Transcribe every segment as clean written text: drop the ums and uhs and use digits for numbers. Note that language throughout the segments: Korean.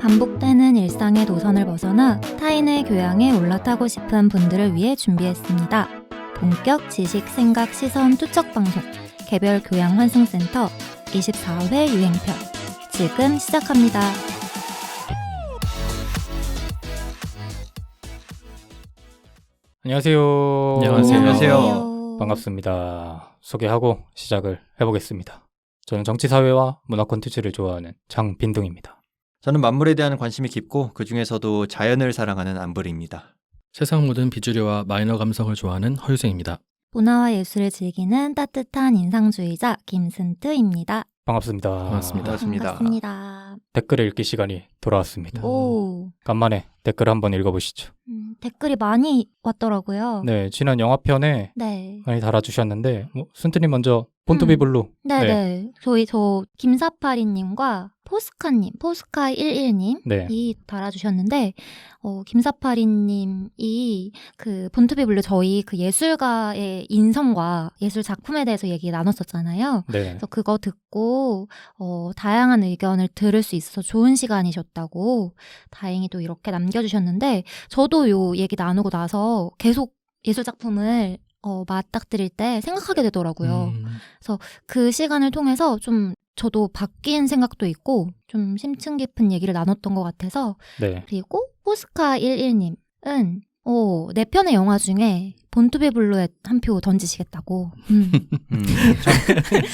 반복되는 일상의 노선을 벗어나 타인의 교양에 올라타고 싶은 분들을 위해 준비했습니다. 본격 지식, 생각, 시선 투척 방송 개별 교양 환승센터 24회 유행편 지금 시작합니다. 안녕하세요. 안녕하세요. 반갑습니다. 소개하고 시작을 해보겠습니다. 저는 정치, 사회와 문화 콘텐츠를 좋아하는 장빈둥입니다. 저는 만물에 대한 관심이 깊고 그 중에서도 자연을 사랑하는 안브리입니다. 세상 모든 비주류와 마이너 감성을 좋아하는 허유생입니다. 문화와 예술을 즐기는 따뜻한 인상주의자 김슨트입니다. 반갑습니다. 반갑습니다. 댓글 읽기 시간이 돌아왔습니다. 오, 간만에 댓글 한번 읽어보시죠. 댓글이 많이 왔더라고요. 네, 지난 영화편에 네. 많이 달아주셨는데 순트님 먼저 본투비 블루. 네네. 저 김사파리님과 포스카11님 네. 이 달아주셨는데 김사파리님이 그 본투비 블루 저희 그 예술가의 인성과 예술 작품에 대해서 얘기 나눴었잖아요. 네. 그래서 그거 듣고 다양한 의견을 들을 수 있어서 좋은 시간이셨다고 다행히 또 이렇게 남겨주셨는데 저도 요 얘기 나누고 나서 계속 예술 작품을 맞닥뜨릴 때 생각하게 되더라고요. 그래서 그 시간을 통해서 좀 저도 바뀐 생각도 있고 좀 심층 깊은 얘기를 나눴던 것 같아서 네. 그리고 포스카11님은 내 편의 영화 중에 본투비 블루에 한 표 던지시겠다고.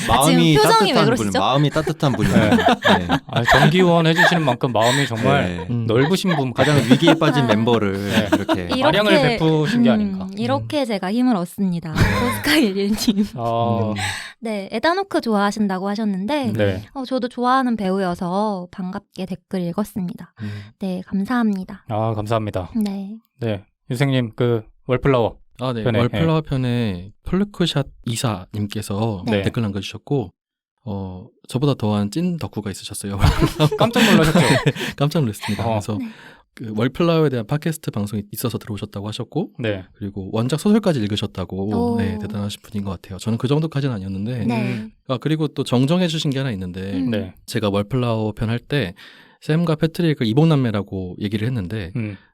마음이 지금 표정이 왜 따뜻한 그러시죠? 분, 마음이 따뜻한 분이에요. 네. 네. 정기원 해주시는 만큼 마음이 정말 네. 넓으신 분, 가장 위기에 빠진 멤버를 네. 이렇게 마량을 베푸신 게 아닌가. 이렇게 제가 힘을 얻습니다. 포스카11님. 네, 에다노크 좋아하신다고 하셨는데 네. 저도 좋아하는 배우여서 반갑게 댓글 읽었습니다. 네, 감사합니다. 아, 감사합니다. 네. 네. 유생님, 그 월플라워. 아, 네. 편에, 월플라워 편에 폴르크샷 이사님께서 네. 댓글 남겨주셨고 저보다 더한 찐 덕후가 있으셨어요. 깜짝 놀라셨죠? 깜짝 놀랐습니다. 그래서 네. 그 월플라워에 대한 팟캐스트 방송이 있어서 들어오셨다고 하셨고 네. 그리고 원작 소설까지 읽으셨다고 오. 네, 대단하신 분인 것 같아요. 저는 그 정도까지는 아니었는데 네. 그리고 또 정정해 주신 게 하나 있는데 네. 제가 월플라워 편 할 때 샘과 패트릭을 이복남매라고 얘기를 했는데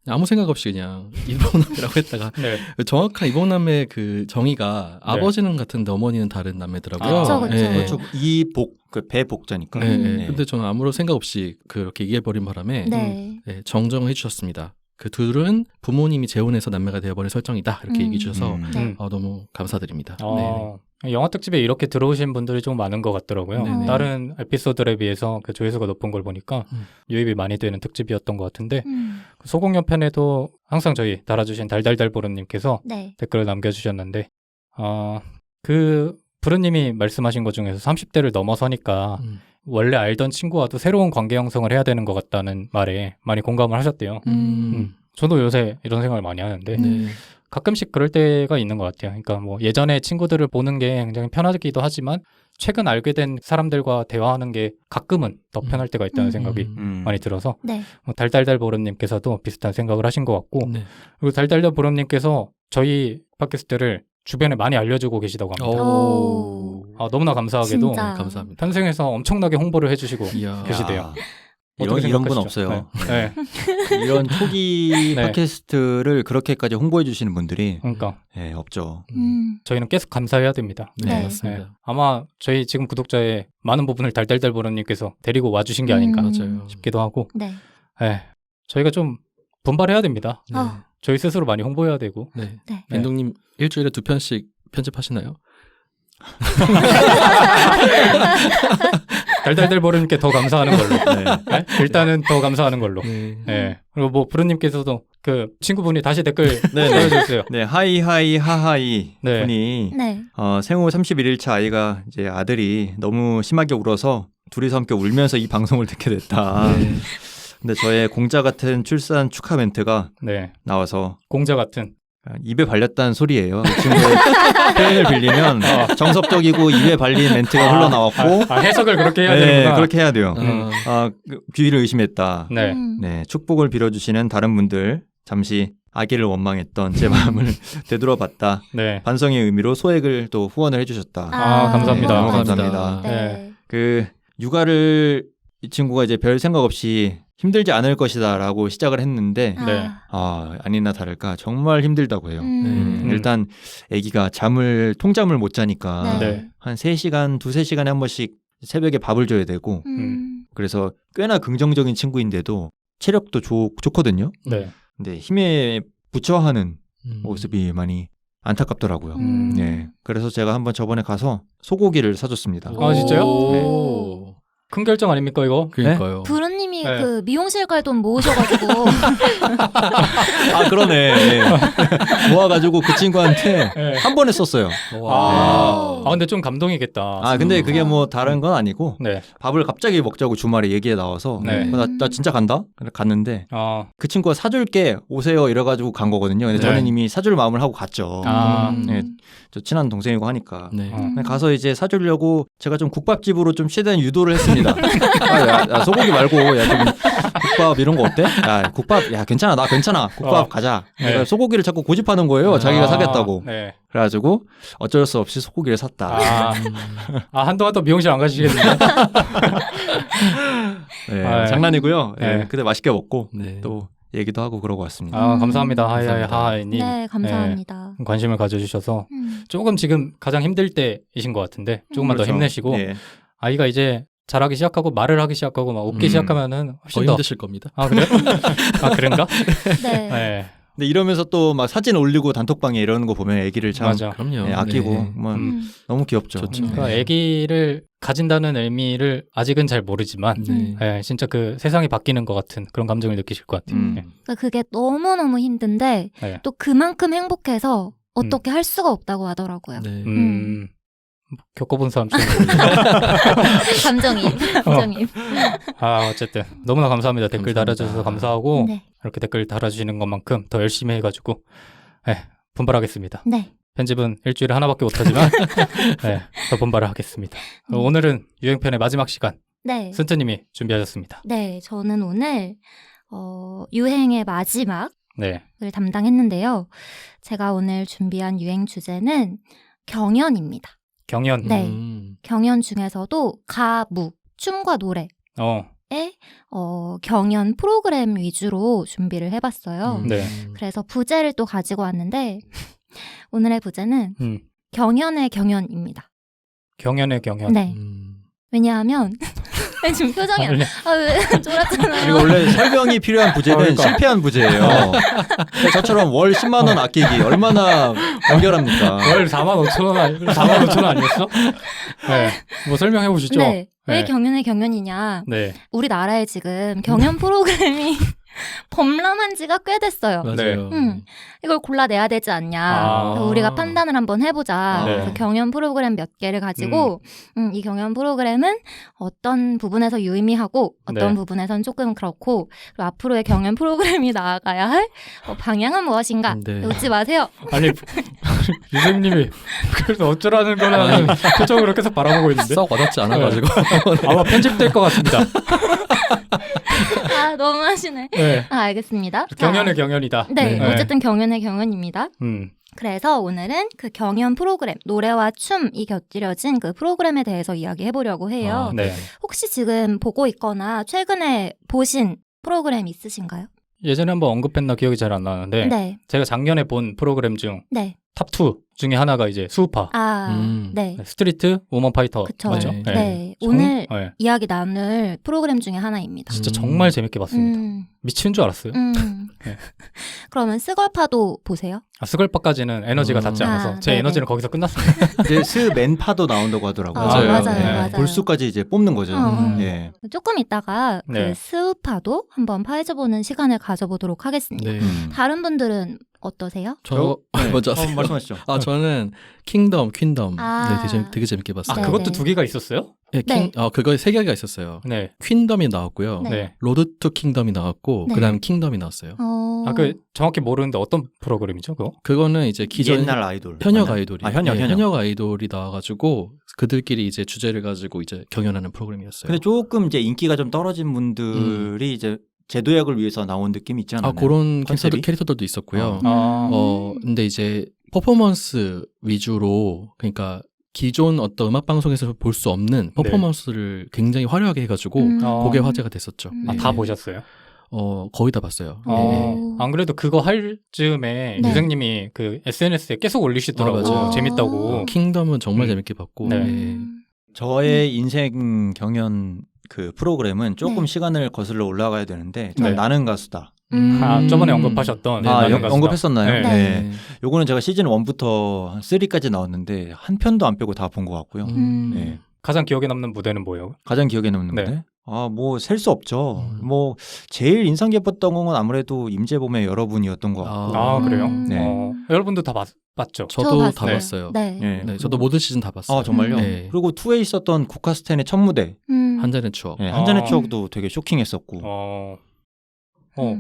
아무 생각 없이 그냥 이복남매라고 했다가 네. 정확한 이복남매의 그 정의가 아버지는 같은데 어머니는 다른 남매더라고요. 그쵸, 그쵸. 네. 그렇죠. 이복, 그 배복자니까. 네. 네. 근데 저는 아무런 생각 없이 그렇게 얘기해버린 바람에 네. 네, 정정해 주셨습니다. 그 둘은 부모님이 재혼해서 남매가 되어버린 설정이다 이렇게 얘기해 주셔서 네. 너무 감사드립니다. 네. 영화 특집에 이렇게 들어오신 분들이 좀 많은 것 같더라고요. 네네. 다른 에피소드에 비해서 그 조회수가 높은 걸 보니까 유입이 많이 되는 특집이었던 것 같은데 그 소공연 편에도 항상 저희 달아주신 달달달보르님께서 네. 댓글을 남겨주셨는데 그 부르님이 말씀하신 것 중에서 30대를 넘어서니까 원래 알던 친구와도 새로운 관계 형성을 해야 되는 것 같다는 말에 많이 공감을 하셨대요. 저도 요새 이런 생각을 많이 하는데 네. 가끔씩 그럴 때가 있는 것 같아요. 그러니까 뭐 예전에 친구들을 보는 게 굉장히 편하기도 하지만 최근 알게 된 사람들과 대화하는 게 가끔은 더 편할 때가 있다는 생각이 많이 들어서 네. 달달달보름님께서도 비슷한 생각을 하신 것 같고 네. 그리고 달달달보름님께서 저희 팟캐스트를 주변에 많이 알려주고 계시다고 합니다. 오. 너무나 감사하게도 진짜. 감사합니다. 편생에서 엄청나게 홍보를 해주시고 이야. 계시대요. 이런 어떻게 분 생각하시죠? 없어요. 네. 이런 초기 네. 팟캐스트를 그렇게까지 홍보해 주시는 분들이 그러니까 네, 없죠. 저희는 계속 감사해야 됩니다. 네, 네. 맞습니다. 아마 저희 지금 구독자의 많은 부분을 달달달보름님께서 데리고 와주신 게 아닌가 맞아요. 싶기도 하고 네. 저희가 좀 분발해야 됩니다. 네. 저희 스스로 많이 홍보해야 되고 네. 네. 빈동님 일주일에 2편씩 편집하시나요? 달달달보름님께 더 감사하는 걸로 네. 일단은 더 감사하는 걸로 네. 그리고 뭐 부르님께서도 그 친구분이 다시 댓글 네, 네. 넣어주세요. 네, 하이하이 하하이 네. 분이 네. 생후 31일차 아이가 이제 아들이 너무 심하게 울어서 둘이서 함께 울면서 이 방송을 듣게 됐다. 네. 근데 저의 공자 같은 출산 축하 멘트가 네, 나와서 공자 같은 입에 발렸다는 소리예요. 이 친구의 표현을 빌리면 정석적이고 입에 발린 멘트가 흘러나왔고 해석을 그렇게 해야 네, 되는구나. 그렇게 해야 돼요. 어, 귀를 의심했다. 네. 네, 축복을 빌어주시는 다른 분들 잠시 아기를 원망했던 제 마음을 되돌아봤다. 네. 반성의 의미로 소액을 또 후원을 해주셨다. 감사합니다. 너무 감사합니다. 감사합니다. 네. 그 육아를 이 친구가 이제 별 생각 없이 힘들지 않을 것이다라고 시작을 했는데 네. 아니나 다를까 정말 힘들다고 해요. 음. 일단 아기가 통잠을 못 자니까 네. 한 3시간, 2-3시간에 한 번씩 새벽에 밥을 줘야 되고 그래서 꽤나 긍정적인 친구인데도 체력도 좋거든요. 네. 근데 힘에 부처하는 모습이 많이 안타깝더라고요. 네. 그래서 제가 한번 저번에 가서 소고기를 사줬습니다. 아, 진짜요? 오. 큰 결정 아닙니까 이거? 그러니까요. 부르님이 네. 그 미용실 갈 돈 모으셔가지고 그러네. 모아가지고 그 친구한테 네. 한 번에 썼어요. 와. 근데 좀 감동이겠다. 근데 그게 뭐 다른 건 아니고 네. 밥을 갑자기 먹자고 주말에 얘기에 나와서 네. 나 진짜 간다? 그래 갔는데 그 친구가 사줄게 오세요 이래가지고 간 거거든요. 근데 네. 저는 이미 사줄 마음을 하고 갔죠. 네, 저 친한 동생이고 하니까 네. 가서 이제 사주려고 제가 좀 국밥집으로 좀 최대한 유도를 했습니다. 야, 소고기 말고 좀 국밥 이런 거 어때? 야 국밥 야 괜찮아 나 괜찮아 국밥 가자. 네. 그러니까 소고기를 자꾸 고집하는 거예요. 자기가 사겠다고. 네. 그래가지고 어쩔 수 없이 소고기를 샀다. 한동안 또 미용실 안 가시겠는데? 네, 장난이고요. 네. 네, 그때 맛있게 먹고 네. 또 얘기도 하고 그러고 왔습니다. 감사합니다. 감사합니다. 하하이님. 네, 감사합니다. 관심을 가져주셔서 조금 지금 가장 힘들 때이신 것 같은데 조금만 그렇죠. 더 힘내시고 네. 아이가 이제 잘하기 시작하고 말을 하기 시작하고 막 웃기 시작하면은 더 훨씬 더 힘드실 겁니다. 그래요? 그런가? 네. 네. 근데 이러면서 또 막 사진 올리고 단톡방에 이러는 거 보면 애기를 참 맞아. 그럼요. 네, 아끼고 네. 뭐 너무 귀엽죠. 좋죠. 네. 그러니까 아기를 가진다는 의미를 아직은 잘 모르지만 네. 네, 진짜 그 세상이 바뀌는 것 같은 그런 감정을 느끼실 것 같아요. 네. 그러니까 그게 너무너무 힘든데 네. 또 그만큼 행복해서 어떻게 할 수가 없다고 하더라고요. 네. 겪어본 사람처럼. 감정이입. 어쨌든 너무나 감사합니다. 댓글 감사합니다. 달아주셔서 감사하고 네. 이렇게 댓글 달아주시는 것만큼 더 열심히 해가지고 분발하겠습니다. 네. 편집은 일주일에 하나밖에 못하지만 더 분발을 하겠습니다. 오늘은 유행편의 마지막 시간 네. 순트님이 준비하셨습니다. 네, 저는 오늘 유행의 마지막을 네. 담당했는데요. 제가 오늘 준비한 유행 주제는 경연입니다. 경연. 네. 경연 중에서도 가무, 춤과 노래의 경연 프로그램 위주로 준비를 해봤어요. 네. 그래서 부제를 또 가지고 왔는데 오늘의 부제는 경연의 경연입니다. 경연의 경연. 네. 왜냐하면 지금 표정이 왜 쫄았잖아요. 그리고 원래 설명이 필요한 부제는 그러니까. 실패한 부제예요. 저처럼 월 10만 원 아끼기 얼마나 간결합니까? 월 45,000원 아니었어? 네. 뭐 설명해 보시죠. 네. 왜 네. 경연의 경연이냐. 네. 우리나라에 지금 경연 프로그램이 범람한 지가 꽤 됐어요. 맞아요. 이걸 골라내야 되지 않냐. 그래서 우리가 판단을 한번 해보자. 네. 그래서 경연 프로그램 몇 개를 가지고 이 경연 프로그램은 어떤 부분에서 유의미하고 어떤 네. 부분에서는 조금 그렇고 그리고 앞으로의 경연 프로그램이 나아가야 할 방향은 무엇인가. 네. 웃지 마세요. 아니 유생님이 그래서 어쩌라는 거라는 표정으로 계속 바라보고 있는데 썩 와닿지 않아가지고. 아마 편집될 것 같습니다. 너무하시네. 네. 알겠습니다. 경연의 경연이다. 네, 네. 어쨌든 경연의 경연입니다. 음. 그래서 오늘은 그 경연 프로그램, 노래와 춤이 곁들여진 그 프로그램에 대해서 이야기해보려고 해요. 네. 혹시 지금 보고 있거나 최근에 보신 프로그램 있으신가요? 예전에 한번 언급했나 기억이 잘 안 나는데 네. 제가 작년에 본 프로그램 중 네. 탑2 중에 하나가 이제 수우파. 네. 스트리트 우먼 파이터. 그쵸. 맞죠? 네. 오늘 네. 이야기 나눌 프로그램 중에 하나입니다. 진짜 정말 재밌게 봤습니다. 미치는 줄 알았어요. 네. 그러면 스걸파도 보세요? 스걸파까지는 에너지가 닿지 않아서 제 네네. 에너지는 거기서 끝났습니다. 이제 스맨파도 나온다고 하더라고요. 맞아요. 맞아요. 볼수까지 이제 뽑는 거죠. 예. 조금 이따가 네. 그 스우파도 한번 파헤쳐보는 시간을 가져보도록 하겠습니다. 네. 다른 분들은 어떠세요? 먼저 하세요. 말씀하시죠. 저는 킹덤, 퀸덤. 아. 네, 되게 재밌게 봤어요. 네. 그것도 두 개가 있었어요? 네, 그거 3개가 있었어요. 네. 퀸덤이 나왔고요. 네. 네. 로드 투 킹덤이 나왔고 네. 그다음 킹덤이 나왔어요. 정확히 모르는데 어떤 프로그램이죠, 그거? 그거는 이제 기존 옛날 아이돌. 현역 맞나? 아이돌이 현역. 아이돌이 나와가지고 그들끼리 이제 주제를 가지고 이제 경연하는 프로그램이었어요. 근데 조금 이제 인기가 좀 떨어진 분들이 이제 제도약을 위해서 나온 느낌이 있지 않나요? 그런 컨셉이? 캐릭터들도 있었고요. 아. 근데 이제 퍼포먼스 위주로 그러니까 기존 어떤 음악 방송에서 볼 수 없는 퍼포먼스를 굉장히 화려하게 해가지고 그게 화제가 됐었죠. 음. 아, 다 보셨어요? 거의 다 봤어요. 안 그래도 그거 할 즈음에 네. 유생님이 그 SNS에 계속 올리시더라고요. 맞아요. 재밌다고. 킹덤은 정말 음. 재밌게 봤고 네. 네. 저의 인생 경연 그 프로그램은 조금 네. 시간을 거슬러 올라가야 되는데 저는 네. 나는 가수다. 아, 저번에 언급하셨던 네, 아, 나는 가수다. 언급했었나요? 네. 네. 요거는 제가 시즌 1부터 한 3까지 나왔는데 한 편도 안 빼고 다 본 것 같고요. 네. 가장 기억에 남는 무대는 뭐예요? 가장 기억에 남는 네. 무대? 아, 뭐 셀 수 없죠. 뭐 제일 인상 깊었던 건 아무래도 임재범의 여러분이었던 것 같고. 아, 그래요? 네. 여러분도 다 봤죠? 저도 다 봤어요. 봤어요. 네. 네. 네, 저도 모든 시즌 다 봤어요. 아, 정말요? 네. 그리고 2에 있었던 국카스텐의 첫 무대. 한 잔의 추억. 네, 한 잔의 아. 추억도 되게 쇼킹했었고.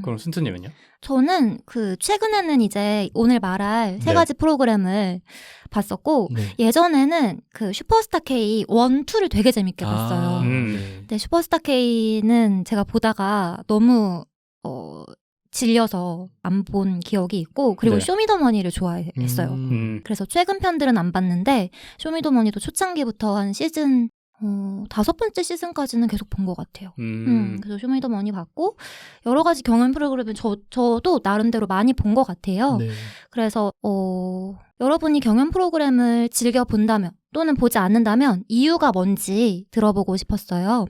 그럼 순트님은요? 저는 그 최근에는 이제 오늘 말할 세 네. 가지 프로그램을 봤었고 네. 예전에는 그 슈퍼스타 K 1, 2를 되게 재밌게 봤어요. 네. 근데 슈퍼스타 K는 제가 보다가 너무 질려서 안 본 기억이 있고 그리고 네. 쇼미더머니를 좋아했어요. 그래서 최근 편들은 안 봤는데 쇼미더머니도 초창기부터 한 시즌 5번째 시즌까지는 계속 본 것 같아요. 그래서 쇼미더머니 봤고 여러 가지 경연 프로그램은 저도 나름대로 많이 본 것 같아요. 네. 그래서 여러분이 경연 프로그램을 즐겨 본다면 또는 보지 않는다면 이유가 뭔지 들어보고 싶었어요.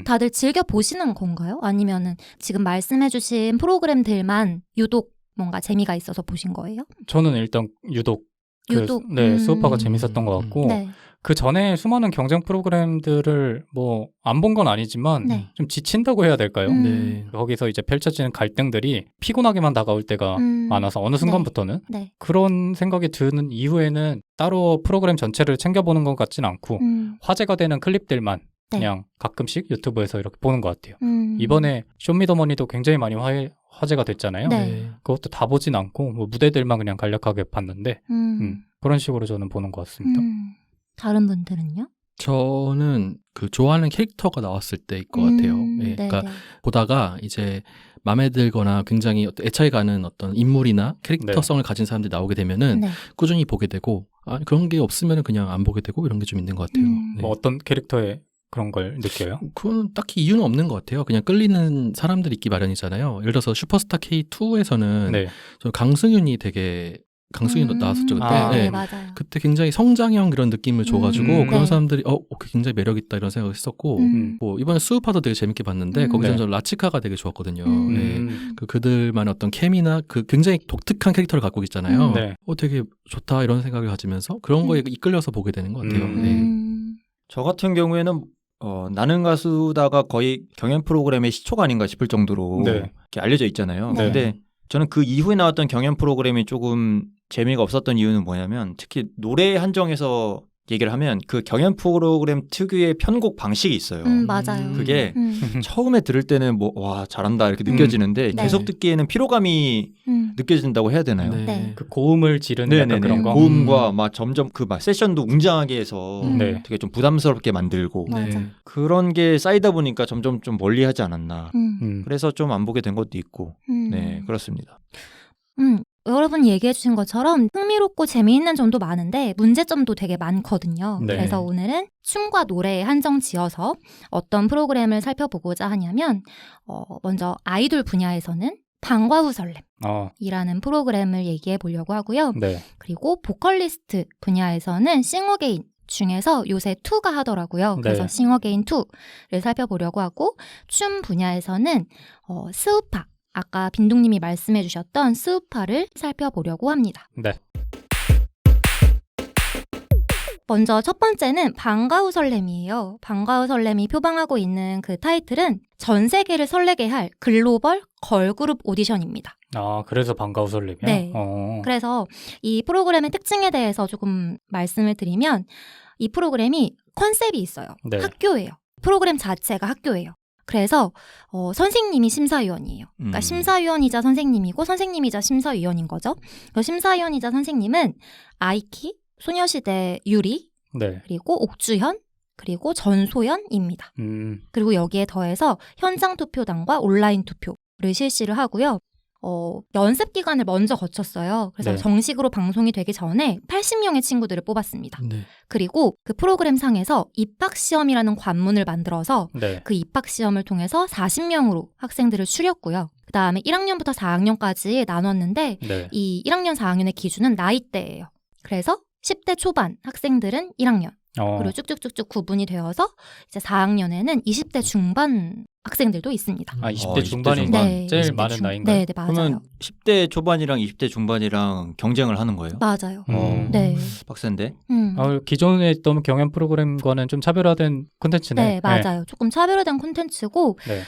다들 즐겨 보시는 건가요? 아니면은 지금 말씀해주신 프로그램들만 유독 뭔가 재미가 있어서 보신 거예요? 저는 일단 유독 유독 수우파가 재밌었던 것 같고 네. 그 전에 수많은 경쟁 프로그램들을 뭐 안 본 건 아니지만 네. 좀 지친다고 해야 될까요? 네. 거기서 이제 펼쳐지는 갈등들이 피곤하게만 다가올 때가 많아서 어느 순간부터는 네. 그런 생각이 드는 이후에는 따로 프로그램 전체를 챙겨보는 것 같진 않고 화제가 되는 클립들만 네. 그냥 가끔씩 유튜브에서 이렇게 보는 것 같아요. 음. 이번에 쇼미더머니도 굉장히 많이 화제가 됐잖아요. 네. 그것도 다 보진 않고 뭐 무대들만 그냥 간략하게 봤는데 그런 식으로 저는 보는 것 같습니다. 다른 분들은요? 저는 그 좋아하는 캐릭터가 나왔을 때일 것 같아요. 네. 그러니까 보다가 이제 마음에 들거나 굉장히 애착이 가는 어떤 인물이나 캐릭터성을 가진 사람들이 나오게 되면은 네. 꾸준히 보게 되고 그런 게 없으면 그냥 안 보게 되고 이런 게 좀 있는 것 같아요. 네. 뭐 어떤 캐릭터에 그런 걸 느껴요? 그건 딱히 이유는 없는 것 같아요. 그냥 끌리는 사람들이 있기 마련이잖아요. 예를 들어서 슈퍼스타 K2에서는 네. 강승윤이 나왔었죠 그때. 네, 네. 맞아요. 그때 굉장히 성장형 그런 느낌을 줘가지고 그런 네. 사람들이 굉장히 매력 있다 이런 생각을 했었고 뭐 이번에 수우파도 되게 재밌게 봤는데 거기서 네. 저 라치카가 되게 좋았거든요. 네. 그들만의 어떤 케미나 그 굉장히 독특한 캐릭터를 갖고 있잖아요. 네. 되게 좋다 이런 생각을 가지면서 그런 거에 이끌려서 보게 되는 것 같아요. 네. 저 같은 경우에는 나는 가수다가 거의 경연 프로그램의 시초가 아닌가 싶을 정도로 네. 이렇게 알려져 있잖아요. 네. 근데 저는 그 이후에 나왔던 경연 프로그램이 조금 재미가 없었던 이유는 뭐냐면 특히 노래 한정에서 얘기를 하면 그 경연 프로그램 특유의 편곡 방식이 있어요. 맞아요. 그게 처음에 들을 때는 뭐 와 잘한다 이렇게 느껴지는데 네. 계속 듣기에는 피로감이 느껴진다고 해야 되나요? 네. 그 고음을 지르는 약간 그런 거. 고음과 막 점점 그 막 세션도 웅장하게 해서 네. 되게 좀 부담스럽게 만들고 맞아. 네. 그런 게 쌓이다 보니까 점점 좀 멀리하지 않았나. 음. 그래서 좀 안 보게 된 것도 있고. 네, 그렇습니다. 여러분이 얘기해 주신 것처럼 흥미롭고 재미있는 점도 많은데 문제점도 되게 많거든요. 네. 그래서 오늘은 춤과 노래에 한정 지어서 어떤 프로그램을 살펴보고자 하냐면 먼저 아이돌 분야에서는 방과 후 설렘이라는 프로그램을 얘기해 보려고 하고요. 네. 그리고 보컬리스트 분야에서는 싱어게인 중에서 요새 2가 하더라고요. 그래서 네. 싱어게인 2를 살펴보려고 하고 춤 분야에서는 스우파 아까 빈둥님이 말씀해 주셨던 스우파를 살펴보려고 합니다. 네. 먼저 첫 번째는 방과 후 설렘이에요. 방과 후 설렘이 표방하고 있는 그 타이틀은 전 세계를 설레게 할 글로벌 걸그룹 오디션입니다. 아, 그래서 방과 후 설렘이요? 네. 그래서 이 프로그램의 특징에 대해서 조금 말씀을 드리면 이 프로그램이 컨셉이 있어요. 네. 학교예요. 프로그램 자체가 학교예요. 그래서 선생님이 심사위원이에요. 그러니까 심사위원이자 선생님이고 선생님이자 심사위원인 거죠. 심사위원이자 선생님은 아이키, 소녀시대 유리, 네. 그리고 옥주현, 그리고 전소연입니다. 그리고 여기에 더해서 현장 투표단과 온라인 투표를 실시를 하고요. 연습 기간을 먼저 거쳤어요. 그래서 네. 정식으로 방송이 되기 전에 80명의 친구들을 뽑았습니다. 네. 그리고 그 프로그램 상에서 입학시험이라는 관문을 만들어서 네. 그 입학시험을 통해서 40명으로 학생들을 추렸고요. 그 다음에 1학년부터 4학년까지 나눴는데 네. 이 1학년, 4학년의 기준은 나이대예요. 그래서 10대 초반 학생들은 1학년, 그리고 쭉쭉쭉쭉 구분이 되어서 이제 4학년에는 20대 중반 학생들도 있습니다. 20대 20대 중반이 중반. 네, 제일 20대 많은 중- 나이인가요? 네, 네, 맞아요. 그러면 10대 초반이랑 20대 중반이랑 경쟁을 하는 거예요? 맞아요. 네. 빡센데? 기존에 있던 경연 프로그램과는 좀 차별화된 콘텐츠네. 네, 맞아요. 조금 차별화된 콘텐츠고 네.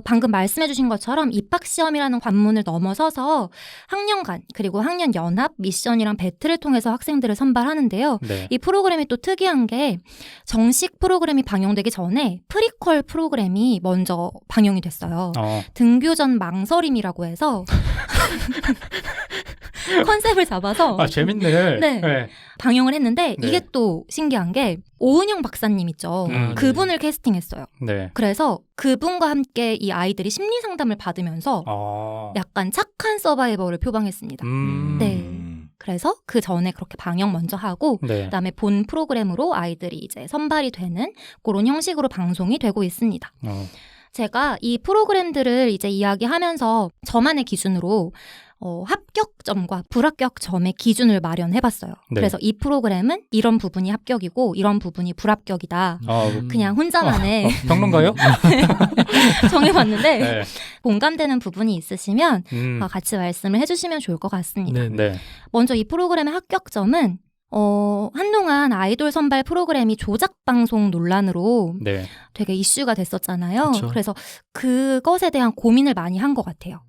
방금 말씀해주신 것처럼 입학시험이라는 관문을 넘어서서 학년간 그리고 학년 연합, 미션이랑 배틀을 통해서 학생들을 선발하는데요. 네. 이 프로그램이 또 특이한 게 정식 프로그램이 방영되기 전에 프리퀄 프로그램이 먼저 방영이 됐어요. 등교 전 망설임이라고 해서 컨셉을 잡아서 재밌네. 네. 방영을 했는데 네. 이게 또 신기한 게 오은영 박사님 있죠. 그분을 캐스팅했어요. 네. 그래서 그분과 함께 이 아이들이 심리 상담을 받으면서 약간 착한 서바이벌을 표방했습니다. 네. 그래서 그 전에 그렇게 방영 먼저 하고 네. 그다음에 본 프로그램으로 아이들이 이제 선발이 되는 그런 형식으로 방송이 되고 있습니다. 제가 이 프로그램들을 이제 이야기하면서 저만의 기준으로 합격점과 불합격점의 기준을 마련해봤어요. 네. 그래서 이 프로그램은 이런 부분이 합격이고 이런 부분이 불합격이다. 그냥 혼자만의 평론가요? 정해봤는데 네. 공감되는 부분이 있으시면 같이 말씀을 해주시면 좋을 것 같습니다. 네. 먼저 이 프로그램의 합격점은 한동안 아이돌 선발 프로그램이 조작 방송 논란으로 네. 되게 이슈가 됐었잖아요. 그쵸. 그래서 그것에 대한 고민을 많이 한 것 같아요.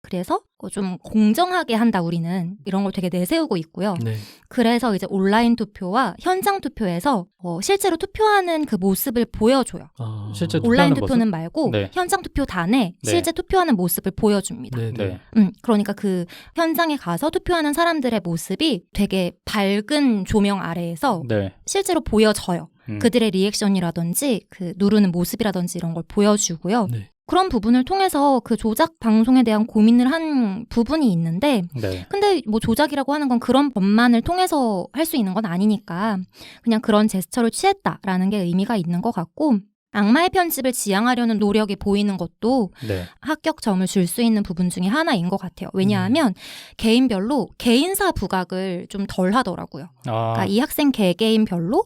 그래서 좀 공정하게 한다 우리는 이런 걸 되게 내세우고 있고요. 네. 그래서 이제 온라인 투표와 현장 투표에서 실제로 투표하는 그 모습을 보여줘요. 실제 온라인 투표하는 투표는 말고 네. 현장 투표단에 네. 실제 투표하는 모습을 보여줍니다. 네. 네. 그러니까 그 현장에 가서 투표하는 사람들의 모습이 되게 밝은 조명 아래에서 네. 실제로 보여져요. 그들의 리액션이라든지 그 누르는 모습이라든지 이런 걸 보여주고요. 네. 그런 부분을 통해서 그 조작 방송에 대한 고민을 한 부분이 있는데 네. 근데 뭐 조작이라고 하는 건 그런 법만을 통해서 할 수 있는 건 아니니까 그냥 그런 제스처를 취했다라는 게 의미가 있는 것 같고 악마의 편집을 지향하려는 노력이 보이는 것도 네. 합격점을 줄 수 있는 부분 중에 하나인 것 같아요. 왜냐하면 개인별로 개인사 부각을 좀 덜 하더라고요. 그러니까 이 학생 개개인별로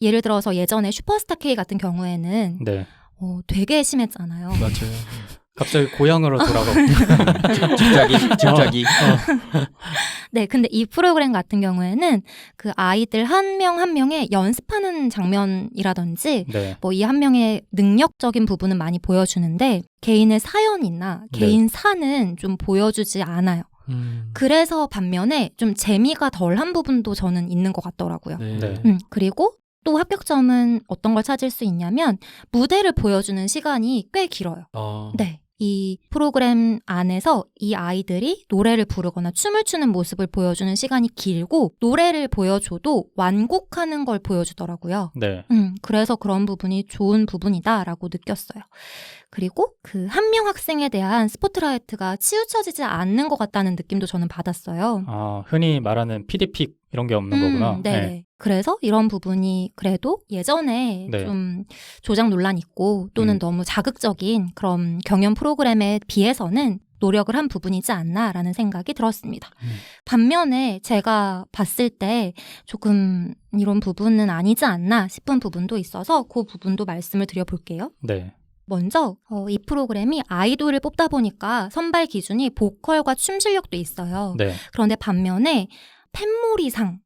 예를 들어서 예전에 슈퍼스타 K 같은 경우에는 네. 되게 심했잖아요. 맞아요. 갑자기 고향으로 돌아가고. 집자기. 네, 근데 이 프로그램 같은 경우에는 그 아이들 한 명 한 명의 연습하는 장면이라든지 네. 뭐 이 한 명의 능력적인 부분은 많이 보여주는데 개인의 사연이나 개인 사는 좀 보여주지 않아요. 그래서 반면에 좀 재미가 덜한 부분도 저는 있는 것 같더라고요. 네. 그리고 또 합격점은 어떤 걸 찾을 수 있냐면 무대를 보여주는 시간이 꽤 길어요. 네. 이 프로그램 안에서 이 아이들이 노래를 부르거나 춤을 추는 모습을 보여주는 시간이 길고 노래를 보여줘도 완곡하는 걸 보여주더라고요. 네. 그래서 그런 부분이 좋은 부분이다라고 느꼈어요. 그리고 그 한 명 학생에 대한 스포트라이트가 치우쳐지지 않는 것 같다는 느낌도 저는 받았어요. 흔히 말하는 PD픽 이런 게 없는 거구나. 네. 그래서 이런 부분이 그래도 예전에 네. 좀 조작 논란 있고 또는 너무 자극적인 그런 경연 프로그램에 비해서는 노력을 한 부분이지 않나라는 생각이 들었습니다. 반면에 제가 봤을 때 조금 이런 부분은 아니지 않나 싶은 부분도 있어서 그 부분도 말씀을 드려볼게요. 네. 먼저 이 프로그램이 아이돌을 뽑다 보니까 선발 기준이 보컬과 춤 실력도 있어요. 네. 그런데 반면에 팬몰이상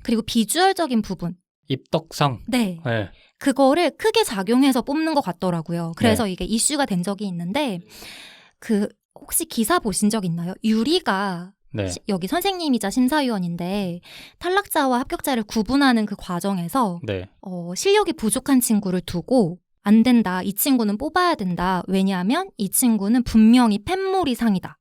그리고 비주얼적인 부분 입덕상. 네. 네. 그거를 크게 작용해서 뽑는 것 같더라고요. 그래서 이게 이슈가 된 적이 있는데 혹시 기사 보신 적 있나요? 유리가 네. 여기 선생님이자 심사위원인데 탈락자와 합격자를 구분하는 그 과정에서 네. 실력이 부족한 친구를 두고 안 된다. 이 친구는 뽑아야 된다. 왜냐하면 이 친구는 분명히 팬몰이상이다.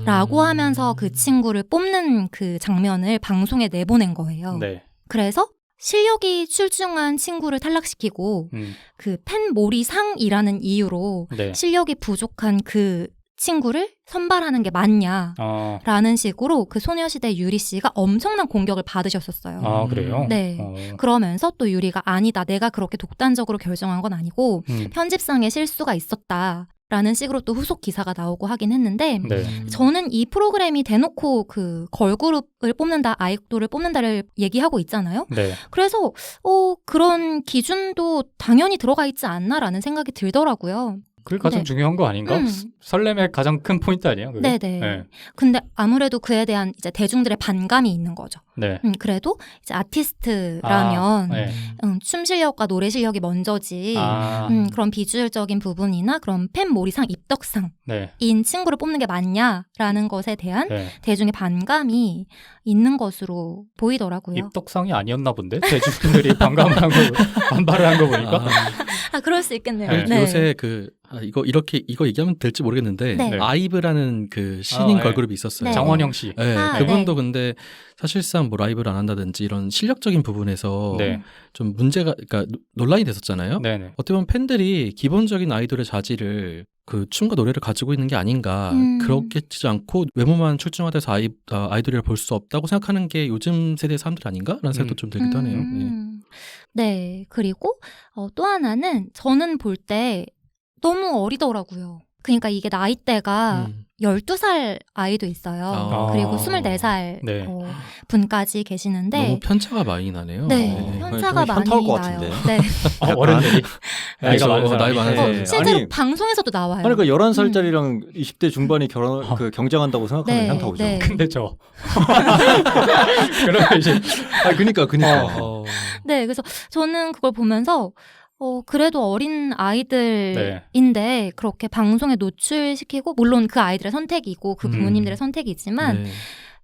라고 하면서 그 친구를 뽑는 그 장면을 방송에 내보낸 거예요. 네. 그래서 실력이 출중한 친구를 탈락시키고 그 팬몰이상이라는 이유로 네. 실력이 부족한 그 친구를 선발하는 게 맞냐라는 식으로 그 소녀시대 유리 씨가 엄청난 공격을 받으셨었어요. 아, 그래요? 네. 그러면서 또 유리가 아니다. 내가 그렇게 독단적으로 결정한 건 아니고 편집상의 실수가 있었다. 라는 식으로 또 후속 기사가 나오고 하긴 했는데 네. 저는 이 프로그램이 대놓고 그 걸그룹을 뽑는다, 아이돌을 뽑는다를 얘기하고 있잖아요. 네. 그래서 그런 기준도 당연히 들어가 있지 않나라는 생각이 들더라고요. 그게 가장 네. 중요한 거 아닌가? 설렘의 가장 큰 포인트 아니에요? 그게? 네네. 네. 근데 아무래도 그에 대한 이제 대중들의 반감이 있는 거죠. 네. 그래도 이제 아티스트라면 네. 춤 실력과 노래 실력이 먼저지. 그런 비주얼적인 부분이나 그런 팬몰이상, 입덕상인 네. 친구를 뽑는 게 맞냐라는 것에 대한 네. 대중의 반감이 있는 것으로 보이더라고요. 입덕상이 아니었나 본데? 대중들이 반감을 한 거, 반발을 한 거 보니까. 그럴 수 있겠네요. 네. 네. 요새 이거 얘기하면 될지 모르겠는데 네. 아이브라는 그 신인 네. 걸그룹이 있었어요. 네. 장원영 씨. 네, 아, 그분도 네. 근데 사실상 뭐 라이브를 안 한다든지 이런 실력적인 부분에서 네. 좀 문제가, 그러니까 논란이 됐었잖아요. 네네. 어떻게 보면 팬들이 기본적인 아이돌의 자질을 그 춤과 노래를 가지고 있는 게 아닌가. 그렇겠지 않고 외모만 출중하돼서 아이돌이라 볼 수 없다고 생각하는 게 요즘 세대 사람들 아닌가라는 생각도 좀 들기도 하네요. 네. 네. 그리고 또 하나는 저는 볼 때 너무 어리더라고요. 그러니까 이게 나이대가 12살 아이도 있어요. 그리고 24살 네. 분까지 계시는데 너무 편차가 많이 나네요. 네, 편차가 좀 많이 현타올 것 나요. 같은데. 네. 어른들이. 나이가 많은 나이 사람이. 많은 네. 실제로 아니, 방송에서도 나와요. 그러니까 11살짜리랑 20대 중반이 경쟁한다고 생각하면 네, 현타 오죠. 네. 근데 그러면 이제 그러니까. 네, 그래서 저는 그걸 보면서 그래도 어린 아이들인데 그렇게 방송에 노출시키고 물론 그 아이들의 선택이고 그 부모님들의 선택이지만 네.